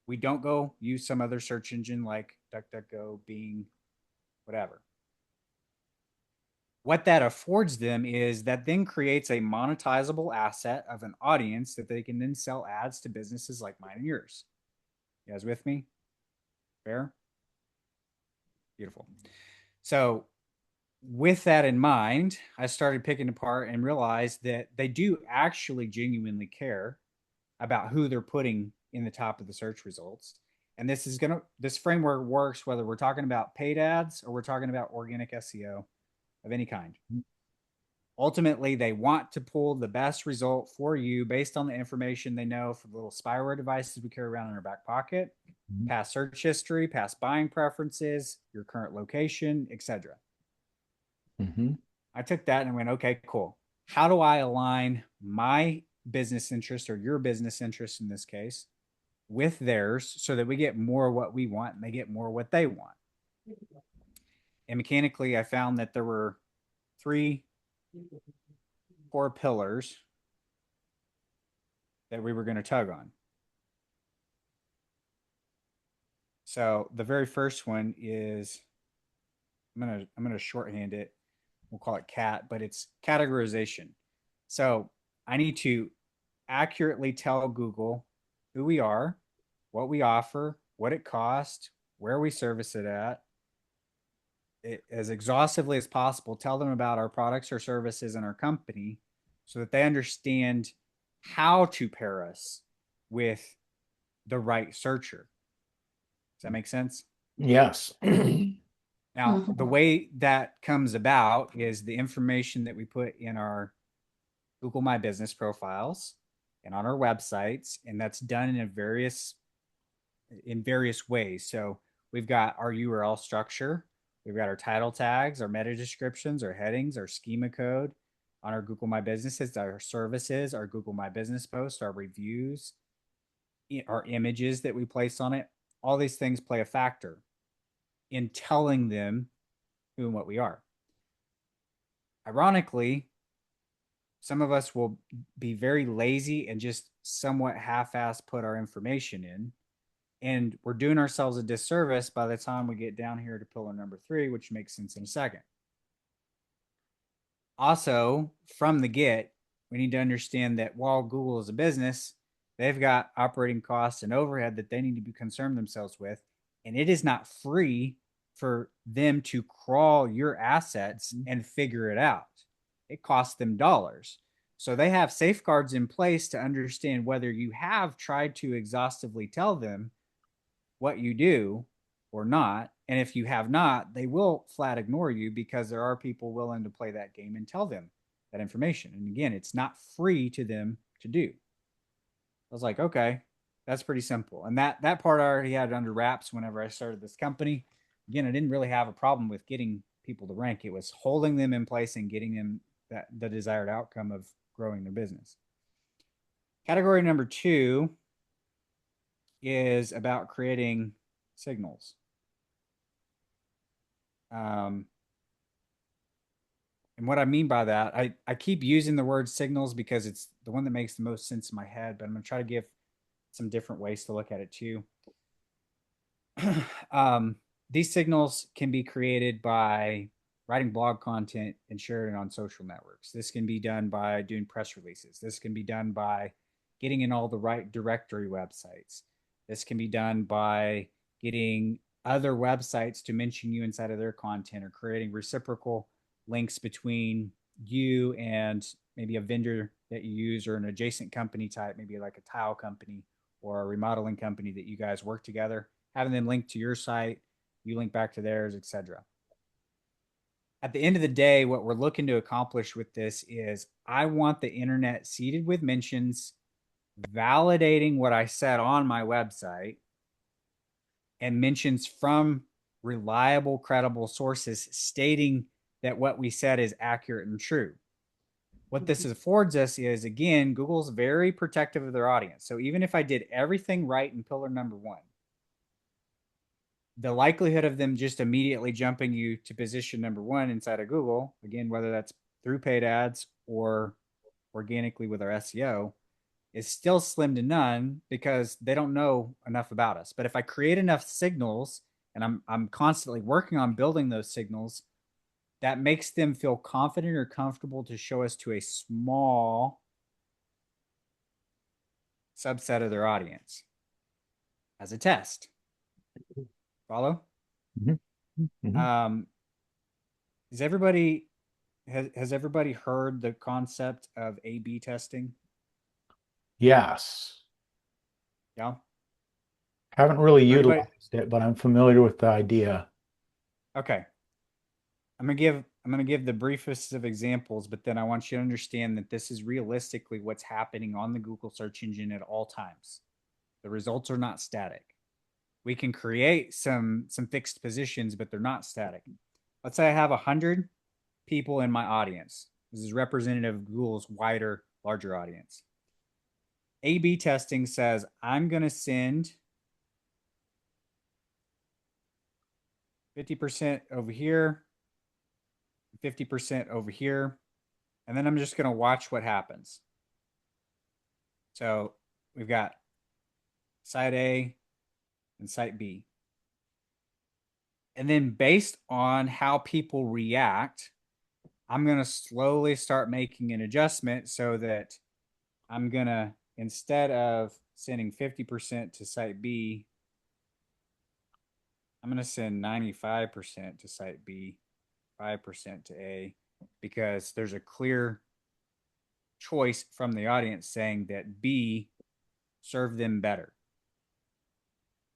Speaker 3: we don't go use some other search engine like DuckDuckGo, Bing, whatever. What that affords them is that then creates a monetizable asset of an audience that they can then sell ads to businesses like mine and yours. You guys with me? Fair? Beautiful. So with that in mind, I started picking apart and realized that they do actually genuinely care about who they're putting in the top of the search results. And this framework works whether we're talking about paid ads or we're talking about organic SEO of any kind. Ultimately, they want to pull the best result for you based on the information they know from the little spyware devices we carry around in our back pocket, past search history, past buying preferences, your current location, etc.
Speaker 1: Mm-hmm.
Speaker 3: I took that and I went, okay, cool. How do I align my business interest, or your business interest in this case, with theirs so that we get more what we want and they get more what they want? And mechanically, I found that there were 3 core pillars that we were going to tug on. So the very first one is, I'm gonna shorthand it. We'll call it CAT, but it's categorization. So I need to accurately tell Google who we are, what we offer, what it costs, where we service it at, as exhaustively as possible. Tell them about our products or services and our company so that they understand how to pair us with the right searcher. Does that make sense?
Speaker 1: Yes.
Speaker 3: Now, the way that comes about is the information that we put in our Google My Business profiles and on our websites, and that's done in various ways. So we've got our URL structure, we've got our title tags, our meta descriptions, our headings, our schema code on our Google My Businesses, our services, our Google My Business posts, our reviews, our images that we place on it. All these things play a factor in telling them who and what we are. Ironically, some of us will be very lazy and just somewhat half-ass put our information in, and we're doing ourselves a disservice by the time we get down here to pillar number 3, which makes sense in a second. Also, from the get, we need to understand that while Google is a business, they've got operating costs and overhead that they need to be concerned themselves with, and it is not free for them to crawl your assets and figure it out. It costs them dollars. So they have safeguards in place to understand whether you have tried to exhaustively tell them what you do or not, And if you have not, they will flat ignore you because there are people willing to play that game and tell them that information. And again, it's not free to them to do. I was like, okay, that's pretty simple. And that part I already had under wraps whenever I started this company. Again, I didn't really have a problem with getting people to rank. It was holding them in place and getting them the desired outcome of growing their business. Category number 2 is about creating signals. And what I mean by that, I keep using the word signals because it's the one that makes the most sense in my head, but I'm going to try to give some different ways to look at it too. These signals can be created by writing blog content and sharing it on social networks. This can be done by doing press releases. This can be done by getting in all the right directory websites. This can be done by getting other websites to mention you inside of their content, or creating reciprocal links between you and maybe a vendor that you use, or an adjacent company type, maybe like a tile company or a remodeling company that you guys work together, having them link to your site, you link back to theirs, etc. At the end of the day, what we're looking to accomplish with this is I want the internet seeded with mentions validating what I said on my website, and mentions from reliable, credible sources stating that what we said is accurate and true. What this affords us is, again, Google's very protective of their audience. So even if I did everything right in pillar number 1, the likelihood of them just immediately jumping you to position number 1 inside of Google, again, whether that's through paid ads or organically with our SEO, is still slim to none because they don't know enough about us. But if I create enough signals, and I'm constantly working on building those signals, that makes them feel confident or comfortable to show us to a small subset of their audience as a test. Follow?
Speaker 1: Mm-hmm. Mm-hmm.
Speaker 3: Is everybody has everybody heard the concept of A/B testing?
Speaker 1: Yes.
Speaker 3: Yeah.
Speaker 1: Haven't really
Speaker 3: Everybody?
Speaker 1: utilized it, but I'm familiar with the idea.
Speaker 3: Okay. I'm gonna give the briefest of examples, but then I want you to understand that this is realistically what's happening on the Google search engine at all times. The results are not static. We can create some fixed positions, but they're not static. Let's say I have 100 people in my audience. This is representative of Google's wider, larger audience. A/B testing says I'm going to send 50% over here, 50% over here, and then I'm just going to watch what happens. So we've got site A and site B. And then based on how people react, I'm going to slowly start making an adjustment so that I'm going to, instead of sending 50% to site B, I'm going to send 95% to site B, 5% to A, because there's a clear choice from the audience saying that B served them better.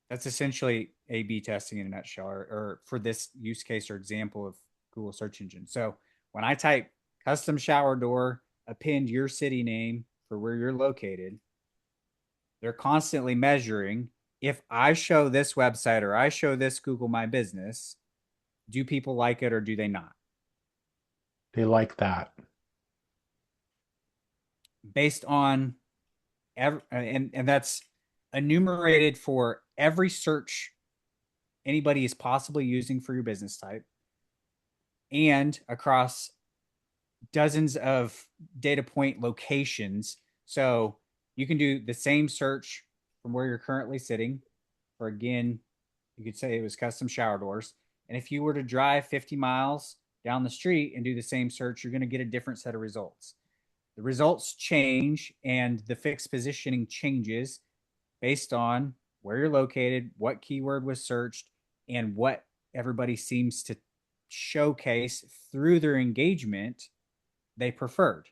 Speaker 3: That's essentially A/B testing in a nutshell, or for this use case or example of Google search engine. So when I type custom shower door, append your city name for where you're located, they're constantly measuring, if I show this website or I show this Google My Business, do people like it or do they not?
Speaker 1: They like that.
Speaker 3: Based on and that's enumerated for every search anybody is possibly using for your business type, and across dozens of data point locations. So you can do the same search from where you're currently sitting for, again, you could say it was custom shower doors. And if you were to drive 50 miles down the street and do the same search, you're going to get a different set of results. The results change and the fixed positioning changes based on where you're located, what keyword was searched, and what everybody seems to showcase through their engagement they preferred.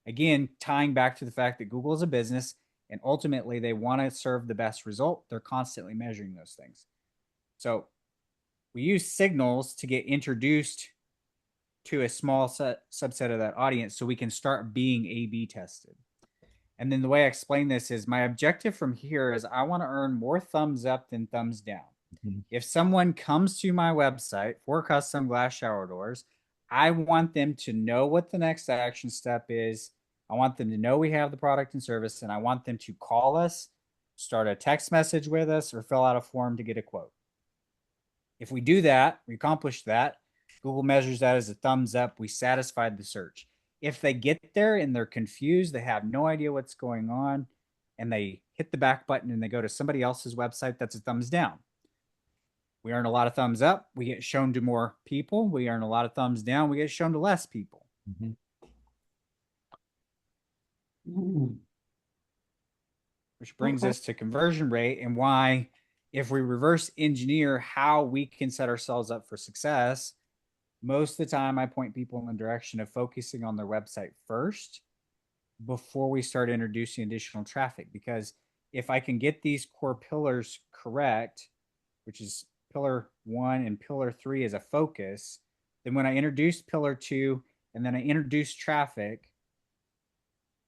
Speaker 3: Again, tying back to the fact that Google is a business and ultimately they want to serve the best result. They're constantly measuring those things. So We use signals to get introduced to a small subset of that audience so we can start being A/B tested. And then the way I explain this is my objective from here is I want to earn more thumbs up than thumbs down. Mm-hmm. If someone comes to my website for custom glass shower doors, I want them to know what the next action step is. I want them to know we have the product and service, and I want them to call us, start a text message with us, or fill out a form to get a quote. If we do that, we accomplish that, Google measures that as a thumbs up. We satisfied the search. If they get there and they're confused, they have no idea what's going on, and they hit the back button and they go to somebody else's website, that's a thumbs down. We earn a lot of thumbs up. We get shown to more people. We earn a lot of thumbs down. We get shown to less people. Mm-hmm. Which brings us to conversion rate and why, if we reverse engineer how we can set ourselves up for success, most of the time I point people in the direction of focusing on their website first before we start introducing additional traffic. Because if I can get these core pillars correct, which is pillar 1 and pillar 3 as a focus, then when I introduce pillar 2 and then I introduce traffic,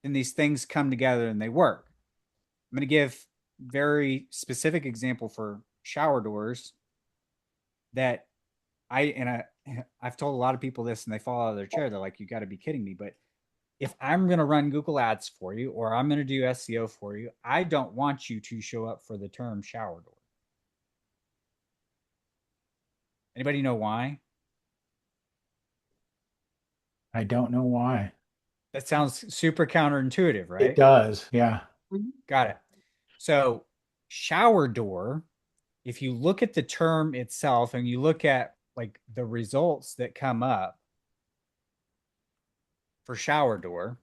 Speaker 3: then these things come together and they work. I'm going to give very specific example for shower doors that I've told a lot of people this and they fall out of their chair. They're like, you got to be kidding me. But if I'm going to run Google ads for you, or I'm going to do SEO for you, I don't want you to show up for the term shower door. Anybody know why?
Speaker 1: I don't know why.
Speaker 3: That sounds super counterintuitive, right?
Speaker 1: It does. Yeah.
Speaker 3: Got it. So shower door, if you look at the term itself and you look at like the results that come up for shower door,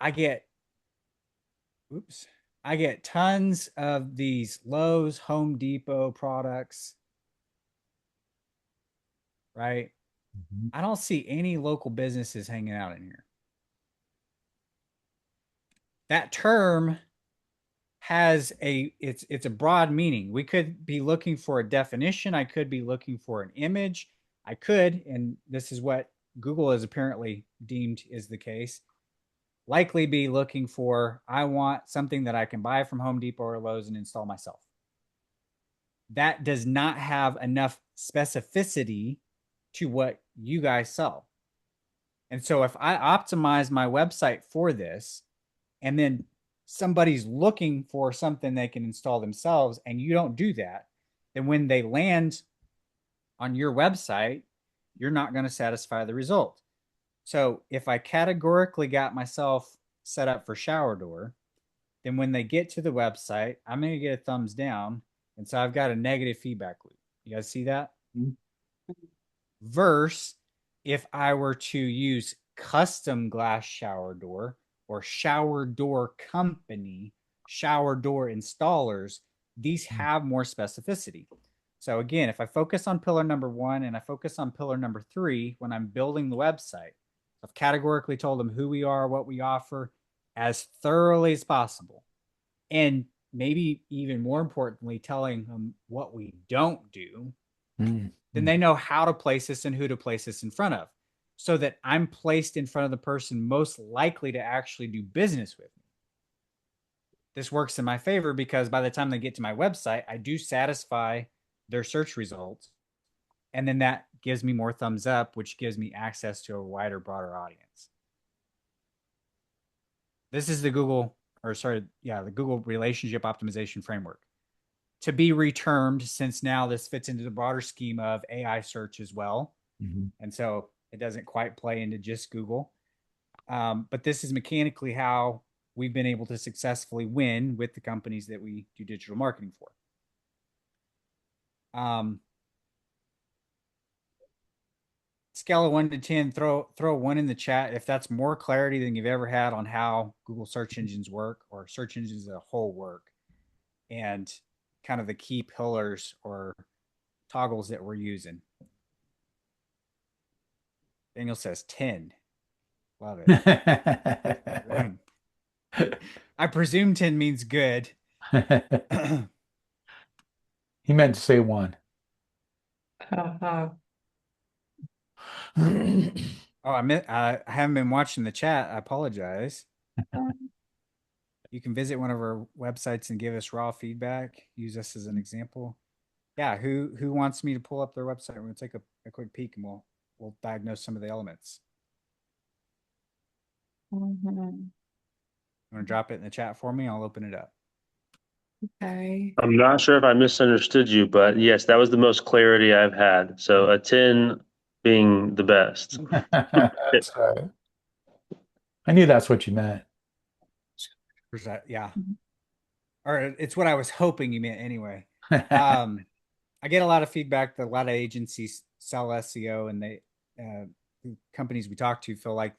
Speaker 3: I get tons of these Lowe's, Home Depot products, right? Mm-hmm. I don't see any local businesses hanging out in here. That term has it's a broad meaning. We could be looking for a definition. I could be looking for an image. I could, and this is what Google has apparently deemed is the case, likely be looking for, I want something that I can buy from Home Depot or Lowe's and install myself. That does not have enough specificity to what you guys sell. And so if I optimize my website for this, and then somebody's looking for something they can install themselves, and you don't do that, then when they land on your website, you're not going to satisfy the result. So if I categorically got myself set up for shower door, then when they get to the website, I'm going to get a thumbs down. And so I've got a negative feedback loop. You guys see that? Mm-hmm. Versus if I were to use custom glass shower door or shower door company, shower door installers, these have more specificity. So again, if I focus on pillar number 1 and I focus on pillar number 3, when I'm building the website, I've categorically told them who we are, what we offer as thoroughly as possible. And maybe even more importantly, telling them what we don't do, then they know how to place this and who to place this in front of, so that I'm placed in front of the person most likely to actually do business with me. This works in my favor because by the time they get to my website, I do satisfy their search results. And then that gives me more thumbs up, which gives me access to a wider, broader audience. This is the Google relationship optimization framework. To be retermed, since now this fits into the broader scheme of AI search as well. Mm-hmm. And so it doesn't quite play into just Google. But this is mechanically how we've been able to successfully win with the companies that we do digital marketing for. Scale of 1 to 10, throw 1 in the chat if that's more clarity than you've ever had on how Google search engines work, or search engines as a whole work, and kind of the key pillars or toggles that we're using. Daniel says 10. Love it. I presume 10 means good.
Speaker 1: He meant to say 1.
Speaker 3: Oh, I haven't been watching the chat. I apologize. You can visit one of our websites and give us raw feedback. Use us as an example. Yeah, who wants me to pull up their website? We're gonna take a quick peek and we'll diagnose some of the elements.
Speaker 4: Mhm.
Speaker 3: You want to drop it in the chat for me? I'll open it up.
Speaker 4: Okay.
Speaker 5: I'm not sure if I misunderstood you, but yes, that was the most clarity I've had. So a 10 being the best.
Speaker 1: That's right. I knew that's what you meant.
Speaker 3: Yeah. Or it's what I was hoping you meant anyway. I get a lot of feedback that a lot of agencies sell SEO, and the companies we talk to feel like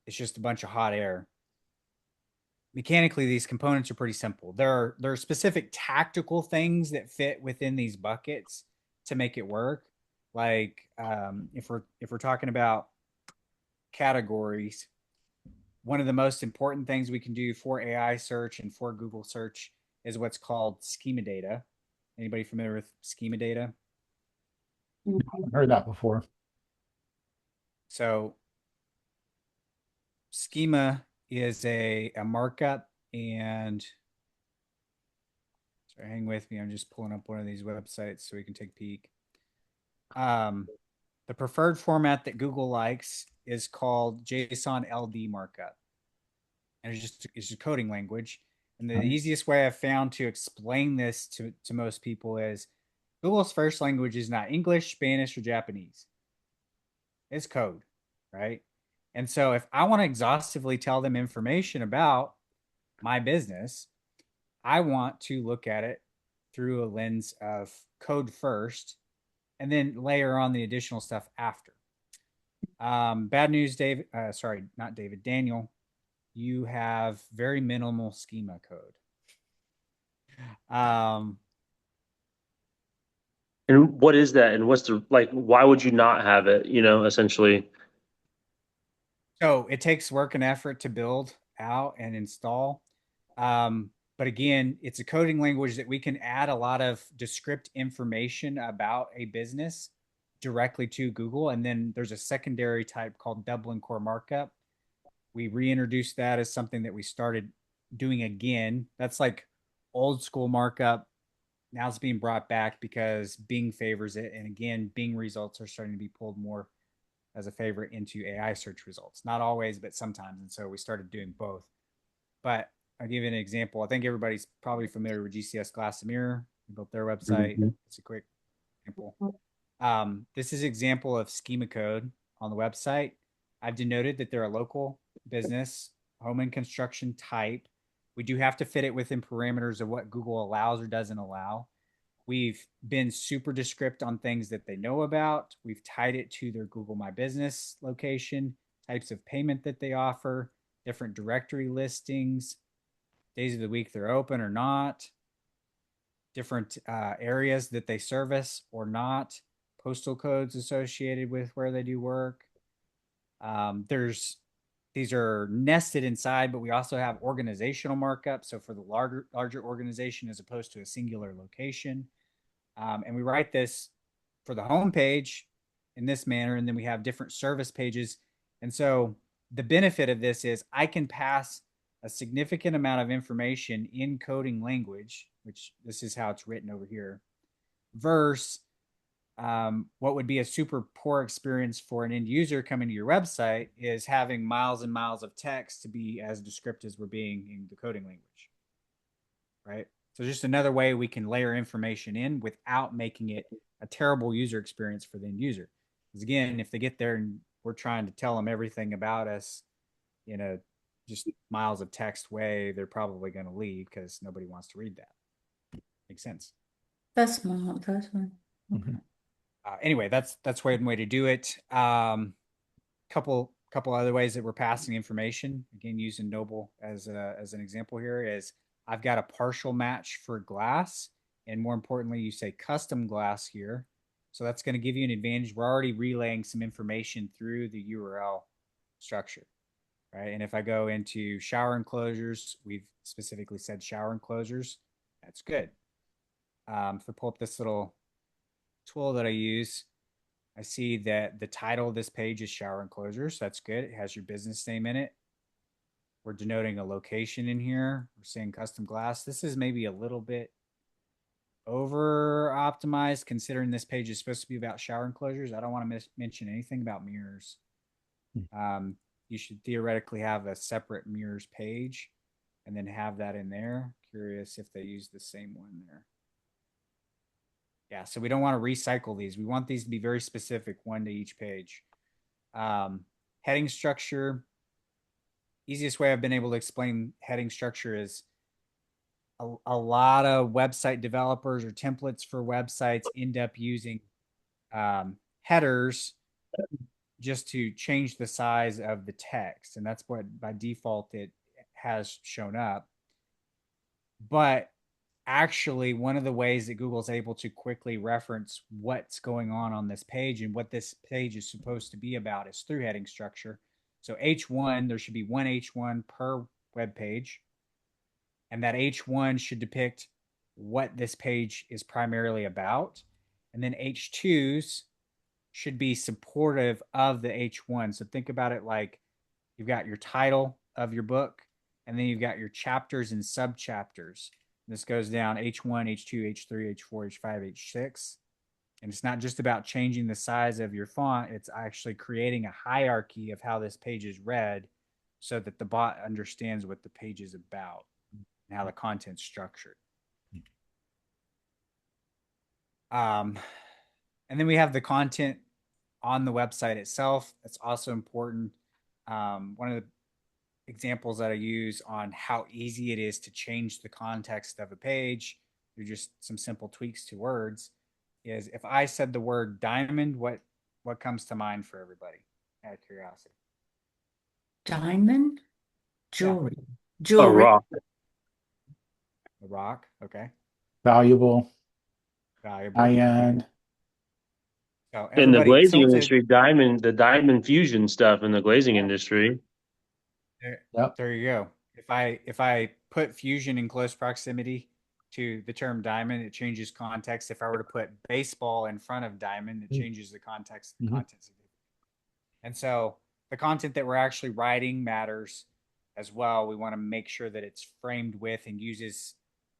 Speaker 3: it's just a bunch of hot air. Mechanically, these components are pretty simple. There are specific tactical things that fit within these buckets to make it work. Like if we're talking about categories, one of the most important things we can do for AI search and for Google search is what's called schema data. Anybody familiar with schema data?
Speaker 1: I've heard that before.
Speaker 3: So schema is a markup, and sorry, hang with me. I'm just pulling up one of these websites so we can take a peek. The preferred format that Google likes is called JSON LD markup. And it's just a coding language. And the easiest way I've found to explain this to most people is Google's first language is not English, Spanish, or Japanese. It's code, right? And so if I want to exhaustively tell them information about my business, I want to look at it through a lens of code first and then layer on the additional stuff after. Bad news, David. Sorry, not David. Daniel, you have very minimal schema code.
Speaker 5: And what is that? And what's the, like, why would you not have it, essentially?
Speaker 3: So it takes work and effort to build out and install. But again, it's a coding language that we can add a lot of descript information about a business directly to Google. And then there's a secondary type called Dublin Core Markup. We reintroduced that as something that we started doing again. That's like old school markup. Now it's being brought back because Bing favors it. And again, Bing results are starting to be pulled more as a favorite into AI search results. Not always, but sometimes. And so we started doing both. But I'll give you an example. I think everybody's probably familiar with GCS Glass and Mirror. We built their website. It's a quick example. This is an example of schema code on the website. I've denoted that they're a local business, home and construction type. We do have to fit it within parameters of what Google allows or doesn't allow. We've been super descriptive on things that they know about. We've tied it to their Google My Business location, types of payment that they offer, different directory listings, days of the week they're open or not, different areas that they service or not, postal codes associated with where they do work. These are nested inside, but we also have organizational markup. So for the larger organization as opposed to a singular location. And we write this for the home page in this manner. And then we have different service pages. And so the benefit of this is I can pass a significant amount of information in coding language, which this is how it's written over here, versus what would be a super poor experience for an end user coming to your website is having miles and miles of text to be as descriptive as we're being in the coding language, right? So just another way we can layer information in without making it a terrible user experience for the end user. Because again, if they get there and we're trying to tell them everything about us in a just miles of text way, they're probably going to leave because nobody wants to read that. Makes sense.
Speaker 4: That's smart. That's fine. Okay.
Speaker 3: Anyway, that's one way to do it. Couple other ways that we're passing information. Again, using Noble as an example here is I've got a partial match for glass, and more importantly, you say custom glass here. So that's going to give you an advantage. We're already relaying some information through the URL structure, right? And if I go into shower enclosures, we've specifically said shower enclosures. That's good. If I pull up this little tool that I use, I see that the title of this page is shower enclosures. So that's good. It has your business name in it. We're denoting a location in here. We're saying custom glass. This is maybe a little bit over optimized considering this page is supposed to be about shower enclosures. I don't want to mention anything about mirrors. You should theoretically have a separate mirrors page and then have that in there. Curious if they use the same one there. Yeah, so we don't want to recycle these. We want these to be very specific, one to each page. Heading structure. Easiest way I've been able to explain heading structure is a lot of website developers or templates for websites end up using headers just to change the size of the text. And that's what by default it has shown up. But actually, one of the ways that Google's able to quickly reference what's going on this page and what this page is supposed to be about is through heading structure. So H1, there should be one H1 per web page. And that H1 should depict what this page is primarily about. And then H2s should be supportive of the H1. So think about it like you've got your title of your book, and then you've got your chapters and subchapters. This goes down H1, H2, H3, H4, H5, H6. And it's not just about changing the size of your font. It's actually creating a hierarchy of how this page is read so that the bot understands what the page is about and how the content's structured. And then we have the content on the website itself. That's also important. One of the examples that I use on how easy it is to change the context of a page through just some simple tweaks to words is if I said the word diamond, what comes to mind for everybody out of curiosity?
Speaker 4: Diamond? Jewelry.
Speaker 3: Yeah.
Speaker 4: Jewelry.
Speaker 5: A rock.
Speaker 3: A rock. Okay.
Speaker 1: Valuable.
Speaker 3: Valuable.
Speaker 1: High-end.
Speaker 3: So
Speaker 5: In the glazing
Speaker 3: tilted.
Speaker 5: industry, the diamond fusion stuff in the glazing industry.
Speaker 1: Yep.
Speaker 3: There you go. If I put fusion in close proximity to the term diamond, it changes context. If I were to put baseball in front of diamond, it changes the context. Context. And so the content that we're actually writing matters as well. We want to make sure that it's framed with and uses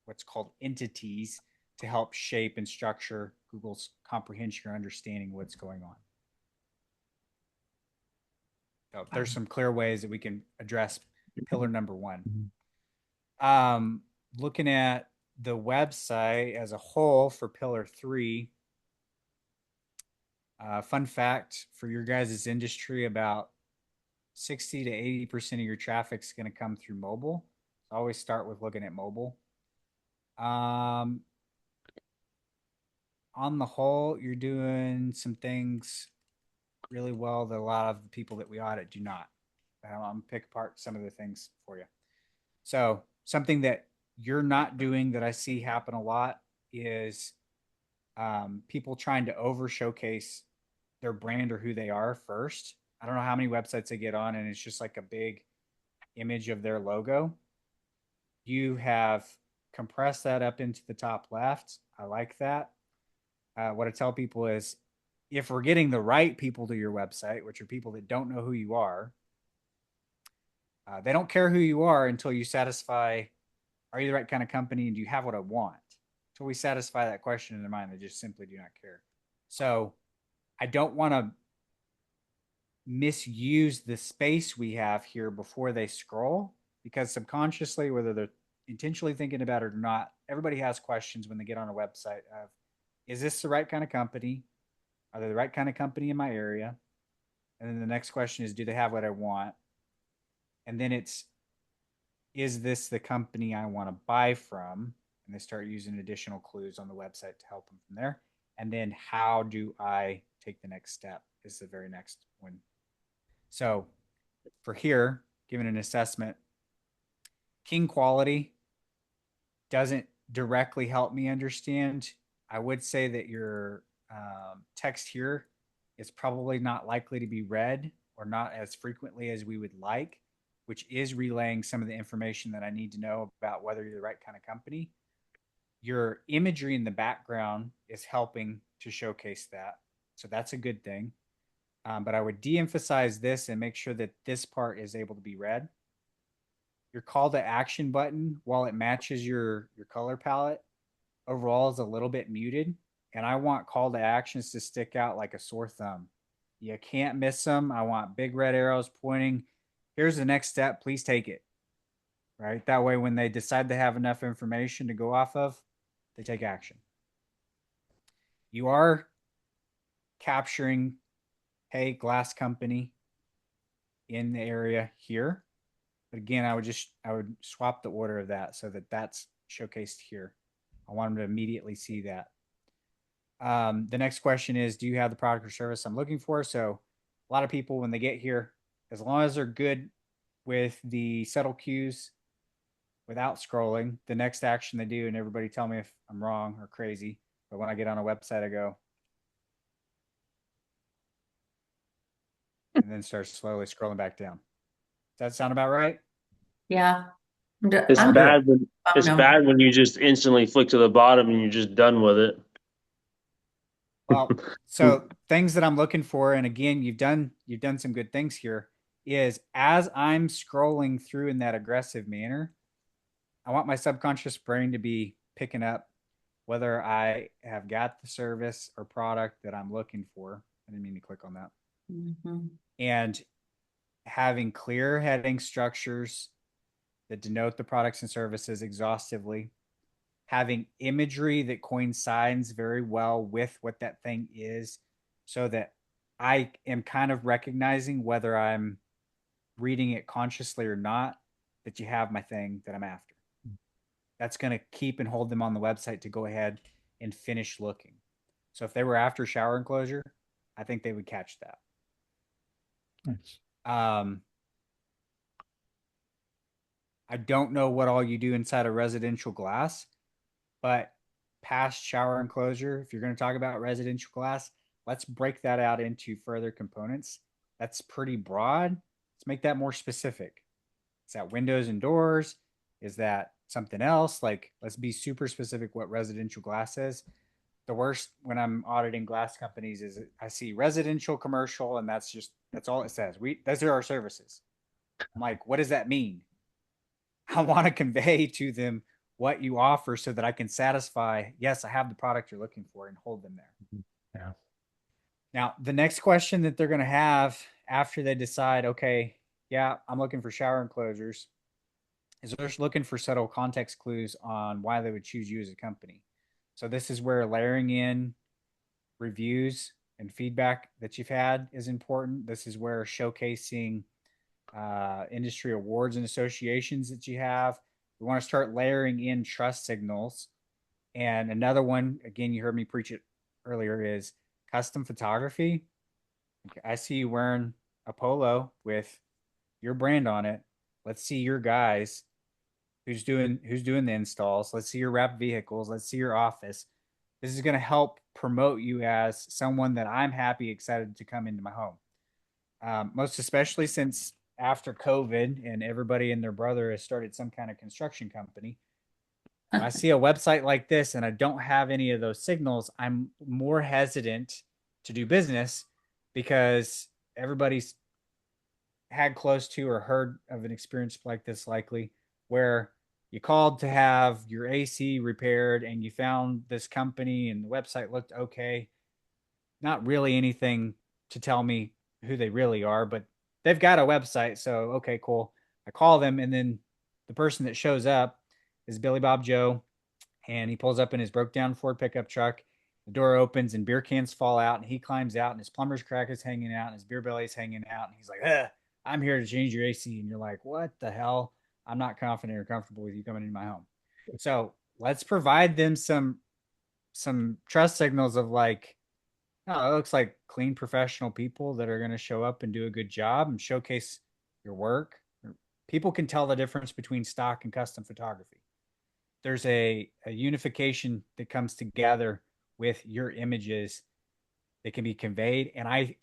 Speaker 3: what's called entities to help shape and structure Google's comprehension or understanding what's going on. So there's some clear ways that we can address pillar number one. Looking at the website as a whole for pillar 3, fun fact for your guys' industry, about 60 to 80% of your traffic is going to come through mobile. So always start with looking at mobile. On the whole, you're doing some things really well that a lot of the people that we audit do not. I'm going to pick apart some of the things for you. So something that you're not doing that I see happen a lot is people trying to over showcase their brand or who they are first. I don't know how many websites they get on and it's just like a big image of their logo. You have compressed that up into the top left. I like that. What I tell people is if we're getting the right people to your website, which are people that don't know who you are, they don't care who you are until you satisfy, are you the right kind of company and do you have what I want? Until we satisfy that question in their mind, they just simply do not care. So I don't want to misuse the space we have here before they scroll, because subconsciously, whether they're intentionally thinking about it or not, everybody has questions when they get on a website of, is this the right kind of company? Are they the right kind of company in my area? And then the next question is, do they have what I want? And then it's, is this the company I want to buy from? And they start using additional clues on the website to help them from there. And then how do I take the next step is the very next one. So for here, given an assessment, King quality doesn't directly help me understand. I would say that your text here is probably not likely to be read or not as frequently as we would like, which is relaying some of the information that I need to know about whether you're the right kind of company. Your imagery in the background is helping to showcase that. So that's a good thing. But I would de-emphasize this and make sure that this part is able to be read. Your call to action button, while it matches your color palette, overall is a little bit muted. And I want call to actions to stick out like a sore thumb. You can't miss them. I want big red arrows pointing. Here's the next step. Please take it. Right? That way, when they decide they have enough information to go off of, they take action. You are capturing, hey, glass company in the area here. But again, I would swap the order of that so that that's showcased here. I want them to immediately see that. The next question is, do you have the product or service I'm looking for? So a lot of people, when they get here, as long as they're good with the subtle cues without scrolling, the next action they do, and everybody tell me if I'm wrong or crazy, but when I get on a website, I go, and then start slowly scrolling back down. Does that sound about right?
Speaker 4: Yeah.
Speaker 5: It's
Speaker 4: I'm
Speaker 5: bad when
Speaker 4: Oh, no.
Speaker 5: bad when you just instantly flick to the bottom and you're just done with it.
Speaker 3: Well, so things that I'm looking for, and again, you've done some good things here, is as I'm scrolling through in that aggressive manner, I want my subconscious brain to be picking up whether I have got the service or product that I'm looking for. I didn't mean to click on that.
Speaker 4: Mm-hmm.
Speaker 3: And having clear heading structures that denote the products and services exhaustively, having imagery that coincides very well with what that thing is, so that I am kind of recognizing whether I'm reading it consciously or not, that you have my thing that I'm after. That's going to keep and hold them on the website to go ahead and finish looking. So if they were after shower enclosure, I think they would catch that.
Speaker 1: Nice.
Speaker 3: I don't know what all you do inside a residential glass, but past shower enclosure, if you're going to talk about residential glass, let's break that out into further components. That's pretty broad. Let's make that more specific. Is that windows and doors? Is that something else? Like, let's be super specific what residential glass is. The worst when I'm auditing glass companies is I see residential, commercial, and that's all it says. Those are our services. I'm like, what does that mean? I want to convey to them what you offer so that I can satisfy, yes, I have the product you're looking for, and hold them there.
Speaker 1: Yeah.
Speaker 3: Now, the next question that they're going to have after they decide, okay, yeah, I'm looking for shower enclosures, is they're looking for subtle context clues on why they would choose you as a company. So this is where layering in reviews and feedback that you've had is important. This is where showcasing industry awards and associations that you have. We want to start layering in trust signals. And another one, again, you heard me preach it earlier, is custom photography. Okay, I see you wearing a polo with your brand on it. Let's see your guys who's doing the installs. Let's see your wrapped vehicles. Let's see your office. This is going to help promote you as someone that I'm happy, excited to come into my home. Most especially since after COVID and everybody and their brother has started some kind of construction company. When I see a website like this and I don't have any of those signals, I'm more hesitant to do business because everybody's had close to or heard of an experience like this, likely, where you called to have your AC repaired and you found this company and the website looked okay. Not really anything to tell me who they really are, but they've got a website. So, okay, cool. I call them, and then the person that shows up is Billy Bob Joe, and he pulls up in his broke down Ford pickup truck. The door opens and beer cans fall out, and he climbs out, and his plumber's crack is hanging out, and his beer belly is hanging out, and he's like, I'm here to change your AC. And you're like, what the hell? I'm not confident or comfortable with you coming into my home. So let's provide them some trust signals of like, no, it looks like clean professional people that are going to show up and do a good job and showcase your work. People can tell the difference between stock and custom photography. There's a unification that comes together with your images that can be conveyed. And if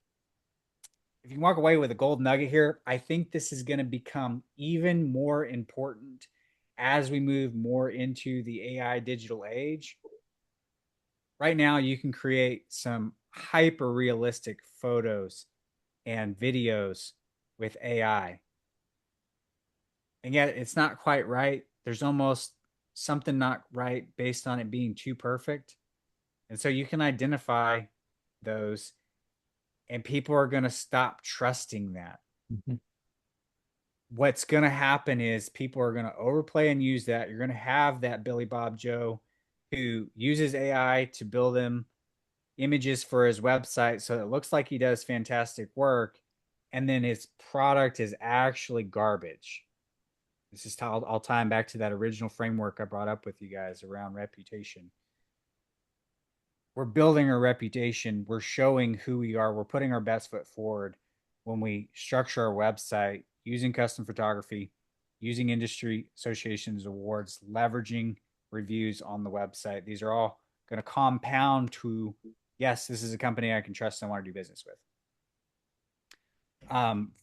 Speaker 3: you can walk away with a gold nugget here, I think this is going to become even more important as we move more into the AI digital age, right now you can create some hyper realistic photos and videos with AI. And yet it's not quite right. There's almost something not right based on it being too perfect. And so you can identify those, and people are going to stop trusting that.
Speaker 1: Mhm.
Speaker 3: What's going to happen is people are going to overplay and use that. You're going to have that Billy Bob Joe who uses AI to build him images for his website so it looks like he does fantastic work, and then his product is actually garbage. This is how I'll tie him back to that original framework I brought up with you guys around reputation. We're building our reputation. We're showing who we are. We're putting our best foot forward when we structure our website using custom photography, using industry associations awards, leveraging reviews on the website. These are all going to compound to, yes, this is a company I can trust and want to do business with.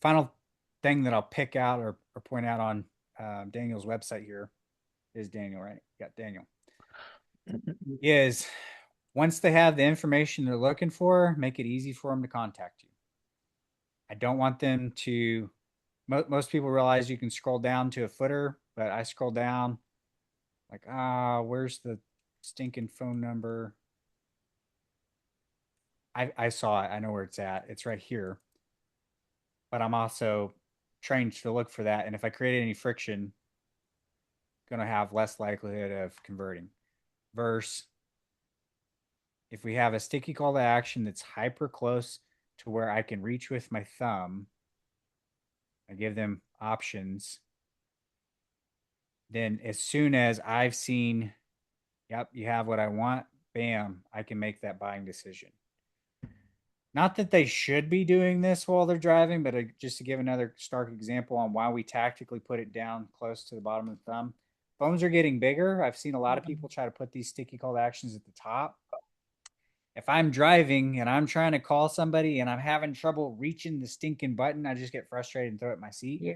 Speaker 3: Final thing that I'll pick out or point out on Daniel's website here is Daniel, right? You got Daniel. Is once they have the information they're looking for, make it easy for them to contact you. I don't want them to, most people realize you can scroll down to a footer, but I scroll down like, where's the stinking phone number? I saw it. I know where it's at. It's right here. But I'm also trained to look for that. And if I create any friction, going to have less likelihood of converting. Versus if we have a sticky call to action that's hyper close to where I can reach with my thumb, I give them options. Then as soon as I've seen, yep, you have what I want, bam, I can make that buying decision. Not that they should be doing this while they're driving, but just to give another stark example on why we tactically put it down close to the bottom of the thumb. Phones are getting bigger. I've seen a lot of people try to put these sticky call to actions at the top. If I'm driving and I'm trying to call somebody and I'm having trouble reaching the stinking button, I just get frustrated and throw it at my seat.
Speaker 4: Yeah.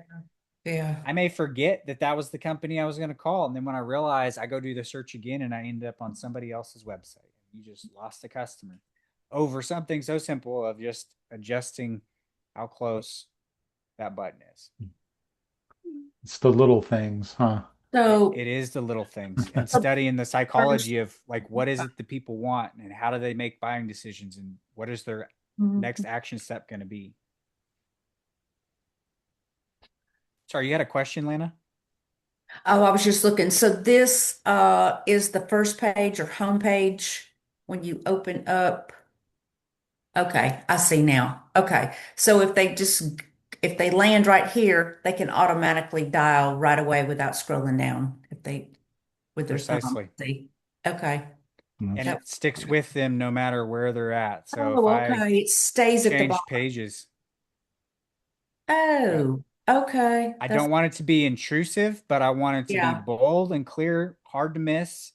Speaker 4: Yeah.
Speaker 3: I may forget that that was the company I was going to call. And then when I realize, I go do the search again and I end up on somebody else's website. You just lost a customer over something so simple of just adjusting how close that button is.
Speaker 1: It's the little things, huh?
Speaker 4: So
Speaker 3: It is the little things, and studying the psychology of like, what is it that people want and how do they make buying decisions and what is their next action step going to be? Sorry, you had a question, Lana?
Speaker 4: Oh, I was just looking. So this is the first page or home page when you open up. Okay, I see now. Okay. So if they land right here, they can automatically dial right away without scrolling down if they with their thumb.
Speaker 3: Precisely.
Speaker 4: See? Okay.
Speaker 3: And
Speaker 4: That-
Speaker 3: it sticks with them no matter where they're at. So if
Speaker 4: Oh,
Speaker 3: I
Speaker 4: okay. It stays at the
Speaker 3: change
Speaker 4: bottom.
Speaker 3: pages,
Speaker 4: Oh, okay.
Speaker 3: I
Speaker 4: That's
Speaker 3: don't want it to be intrusive, but I want it to be
Speaker 4: yeah.
Speaker 3: bold and clear, hard to miss.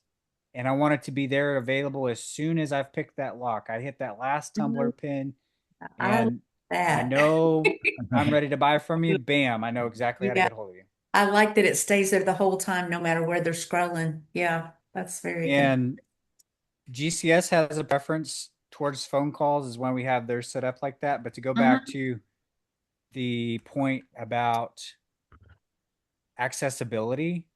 Speaker 3: And I want it to be there available as soon as I've picked that lock. I hit that last tumbler pin
Speaker 4: I like
Speaker 3: and I
Speaker 4: that.
Speaker 3: know I'm ready to buy from you. Bam, I know exactly how to
Speaker 4: Yeah.
Speaker 3: get a hold of you.
Speaker 4: I like that it stays there the whole time, no matter where they're scrolling. Yeah, that's very good.
Speaker 3: And GCS has a preference towards phone calls is when we have theirs set up like that. But to go back to the point about accessibility,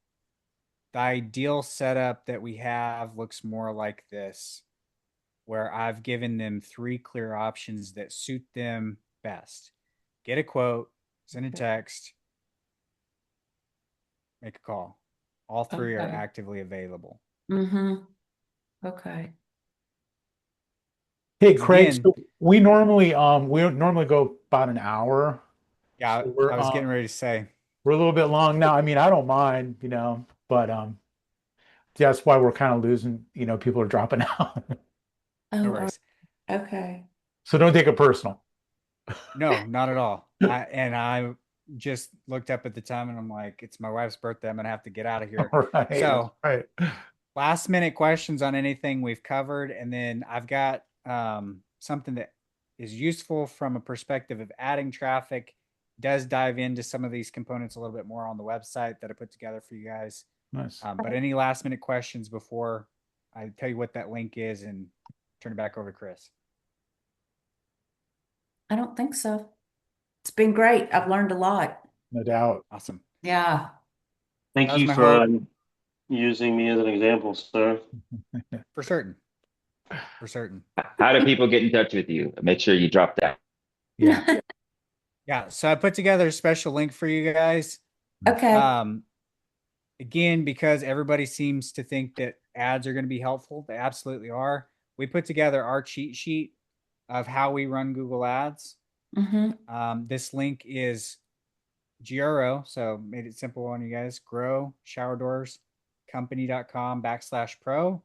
Speaker 3: the ideal setup that we have looks more like this, where I've given them 3 clear options that suit them best. Get a quote, send a text, make a call. All 3 are
Speaker 4: Okay.
Speaker 3: actively available.
Speaker 4: Mm-hmm. Okay.
Speaker 1: Hey, Craig,
Speaker 3: Again,
Speaker 1: so we normally go about an hour.
Speaker 3: yeah,
Speaker 1: So we're
Speaker 3: I was getting ready to say,
Speaker 1: we're a little bit long now. I mean, I don't mind, but that's why we're kind of losing, people are dropping out.
Speaker 3: no
Speaker 4: Oh,
Speaker 3: worries.
Speaker 4: okay.
Speaker 1: So don't take it personal.
Speaker 3: No, not at all. I just looked up at the time and I'm like, it's my wife's birthday. I'm gonna have to get out of here.
Speaker 1: All right.
Speaker 3: So
Speaker 1: Right.
Speaker 3: last minute questions on anything we've covered, and then I've got something that is useful from a perspective of adding traffic, does dive into some of these components a little bit more on the website that I put together for you guys
Speaker 1: Nice.
Speaker 3: But any last minute questions before I tell you what that link is and turn it back over to Chris?
Speaker 4: I don't think so. It's been great. I've learned a lot.
Speaker 1: No doubt.
Speaker 3: Awesome.
Speaker 4: Yeah.
Speaker 5: Thank
Speaker 3: That was
Speaker 5: you
Speaker 3: my
Speaker 5: for
Speaker 3: hope.
Speaker 5: using me as an example, sir.
Speaker 3: For certain. For certain.
Speaker 2: How do people get in touch with you? Make sure you drop that.
Speaker 1: Yeah.
Speaker 3: Yeah. So I put together a special link for you guys.
Speaker 4: Okay.
Speaker 3: Again, because everybody seems to think that ads are going to be helpful. They absolutely are. We put together our cheat sheet of how we run Google Ads. This link is GRO, so made it simple on you guys. Grow showerdoorscompany.com/pro.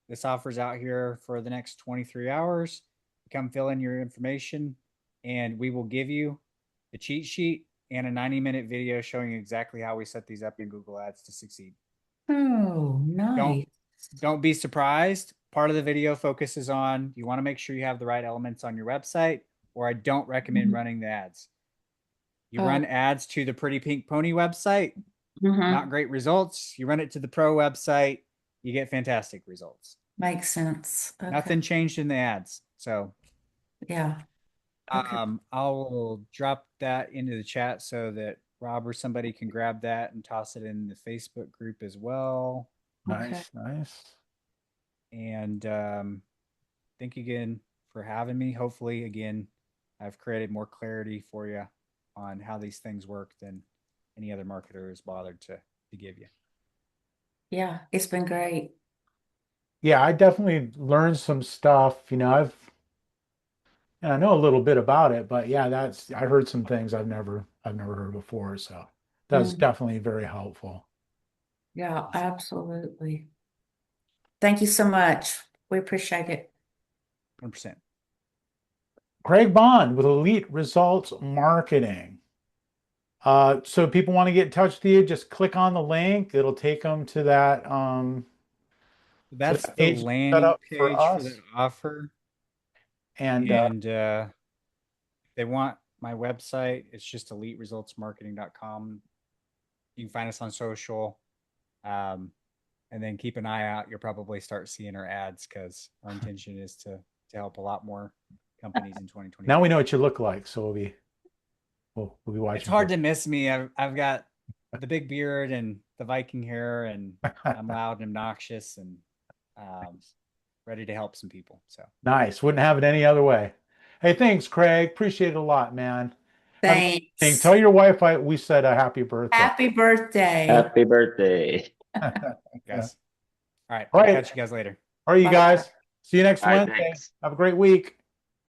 Speaker 3: This offers out here for the next 23 hours. Come fill in your information, and we will give you the cheat sheet and a 90-minute video showing you exactly how we set these up in Google Ads to succeed.
Speaker 4: Oh, nice.
Speaker 3: Don't be surprised. Part of the video focuses on you want to make sure you have the right elements on your website, or I don't recommend running the ads. You run ads to the Pretty Pink Pony website, not great results. You run it to the Pro website, you get fantastic results.
Speaker 4: Makes sense. Okay.
Speaker 3: Nothing changed in the ads. So
Speaker 4: yeah. Okay.
Speaker 3: I'll drop that into the chat so that Rob or somebody can grab that and toss it in the Facebook group as well.
Speaker 1: Nice. Nice.
Speaker 3: And thank you again for having me. Hopefully, again, I've created more clarity for you on how these things work than any other marketer has bothered to give you.
Speaker 4: Yeah, it's been great.
Speaker 1: Yeah, I definitely learned some stuff. And I know a little bit about it, but yeah, I heard some things I've never heard before. So that's definitely very helpful.
Speaker 4: Yeah, absolutely. Thank you so much. We appreciate it.
Speaker 3: 100%.
Speaker 1: Kraig Bond with Elite Results Marketing. So people want to get in touch with you, just click on the link. It'll take them to that
Speaker 3: That's the
Speaker 1: page set
Speaker 3: landing
Speaker 1: up
Speaker 3: page
Speaker 1: for
Speaker 3: for
Speaker 1: us.
Speaker 3: that offer.
Speaker 1: And
Speaker 3: If they want my website, it's just eliteresultsmarketing.com. You can find us on social. And then keep an eye out. You'll probably start seeing our ads because our intention is to help a lot more companies in 2020.
Speaker 1: now we know what you look like, so we'll be watching.
Speaker 3: It's hard to miss me. I've got the big beard and the Viking hair, and I'm loud and obnoxious and ready to help some people. So
Speaker 1: nice. Wouldn't have it any other way. Hey, thanks, Kraig. Appreciate it a lot, man.
Speaker 4: Thanks.
Speaker 1: Tell your wife we said a happy birthday.
Speaker 4: Happy birthday.
Speaker 2: Happy birthday.
Speaker 3: guys. All right.
Speaker 1: All right.
Speaker 3: Catch you guys later.
Speaker 1: All right, you
Speaker 4: Bye.
Speaker 1: guys. See you next
Speaker 2: All right,
Speaker 1: Wednesday.
Speaker 2: thanks.
Speaker 1: Have a great week.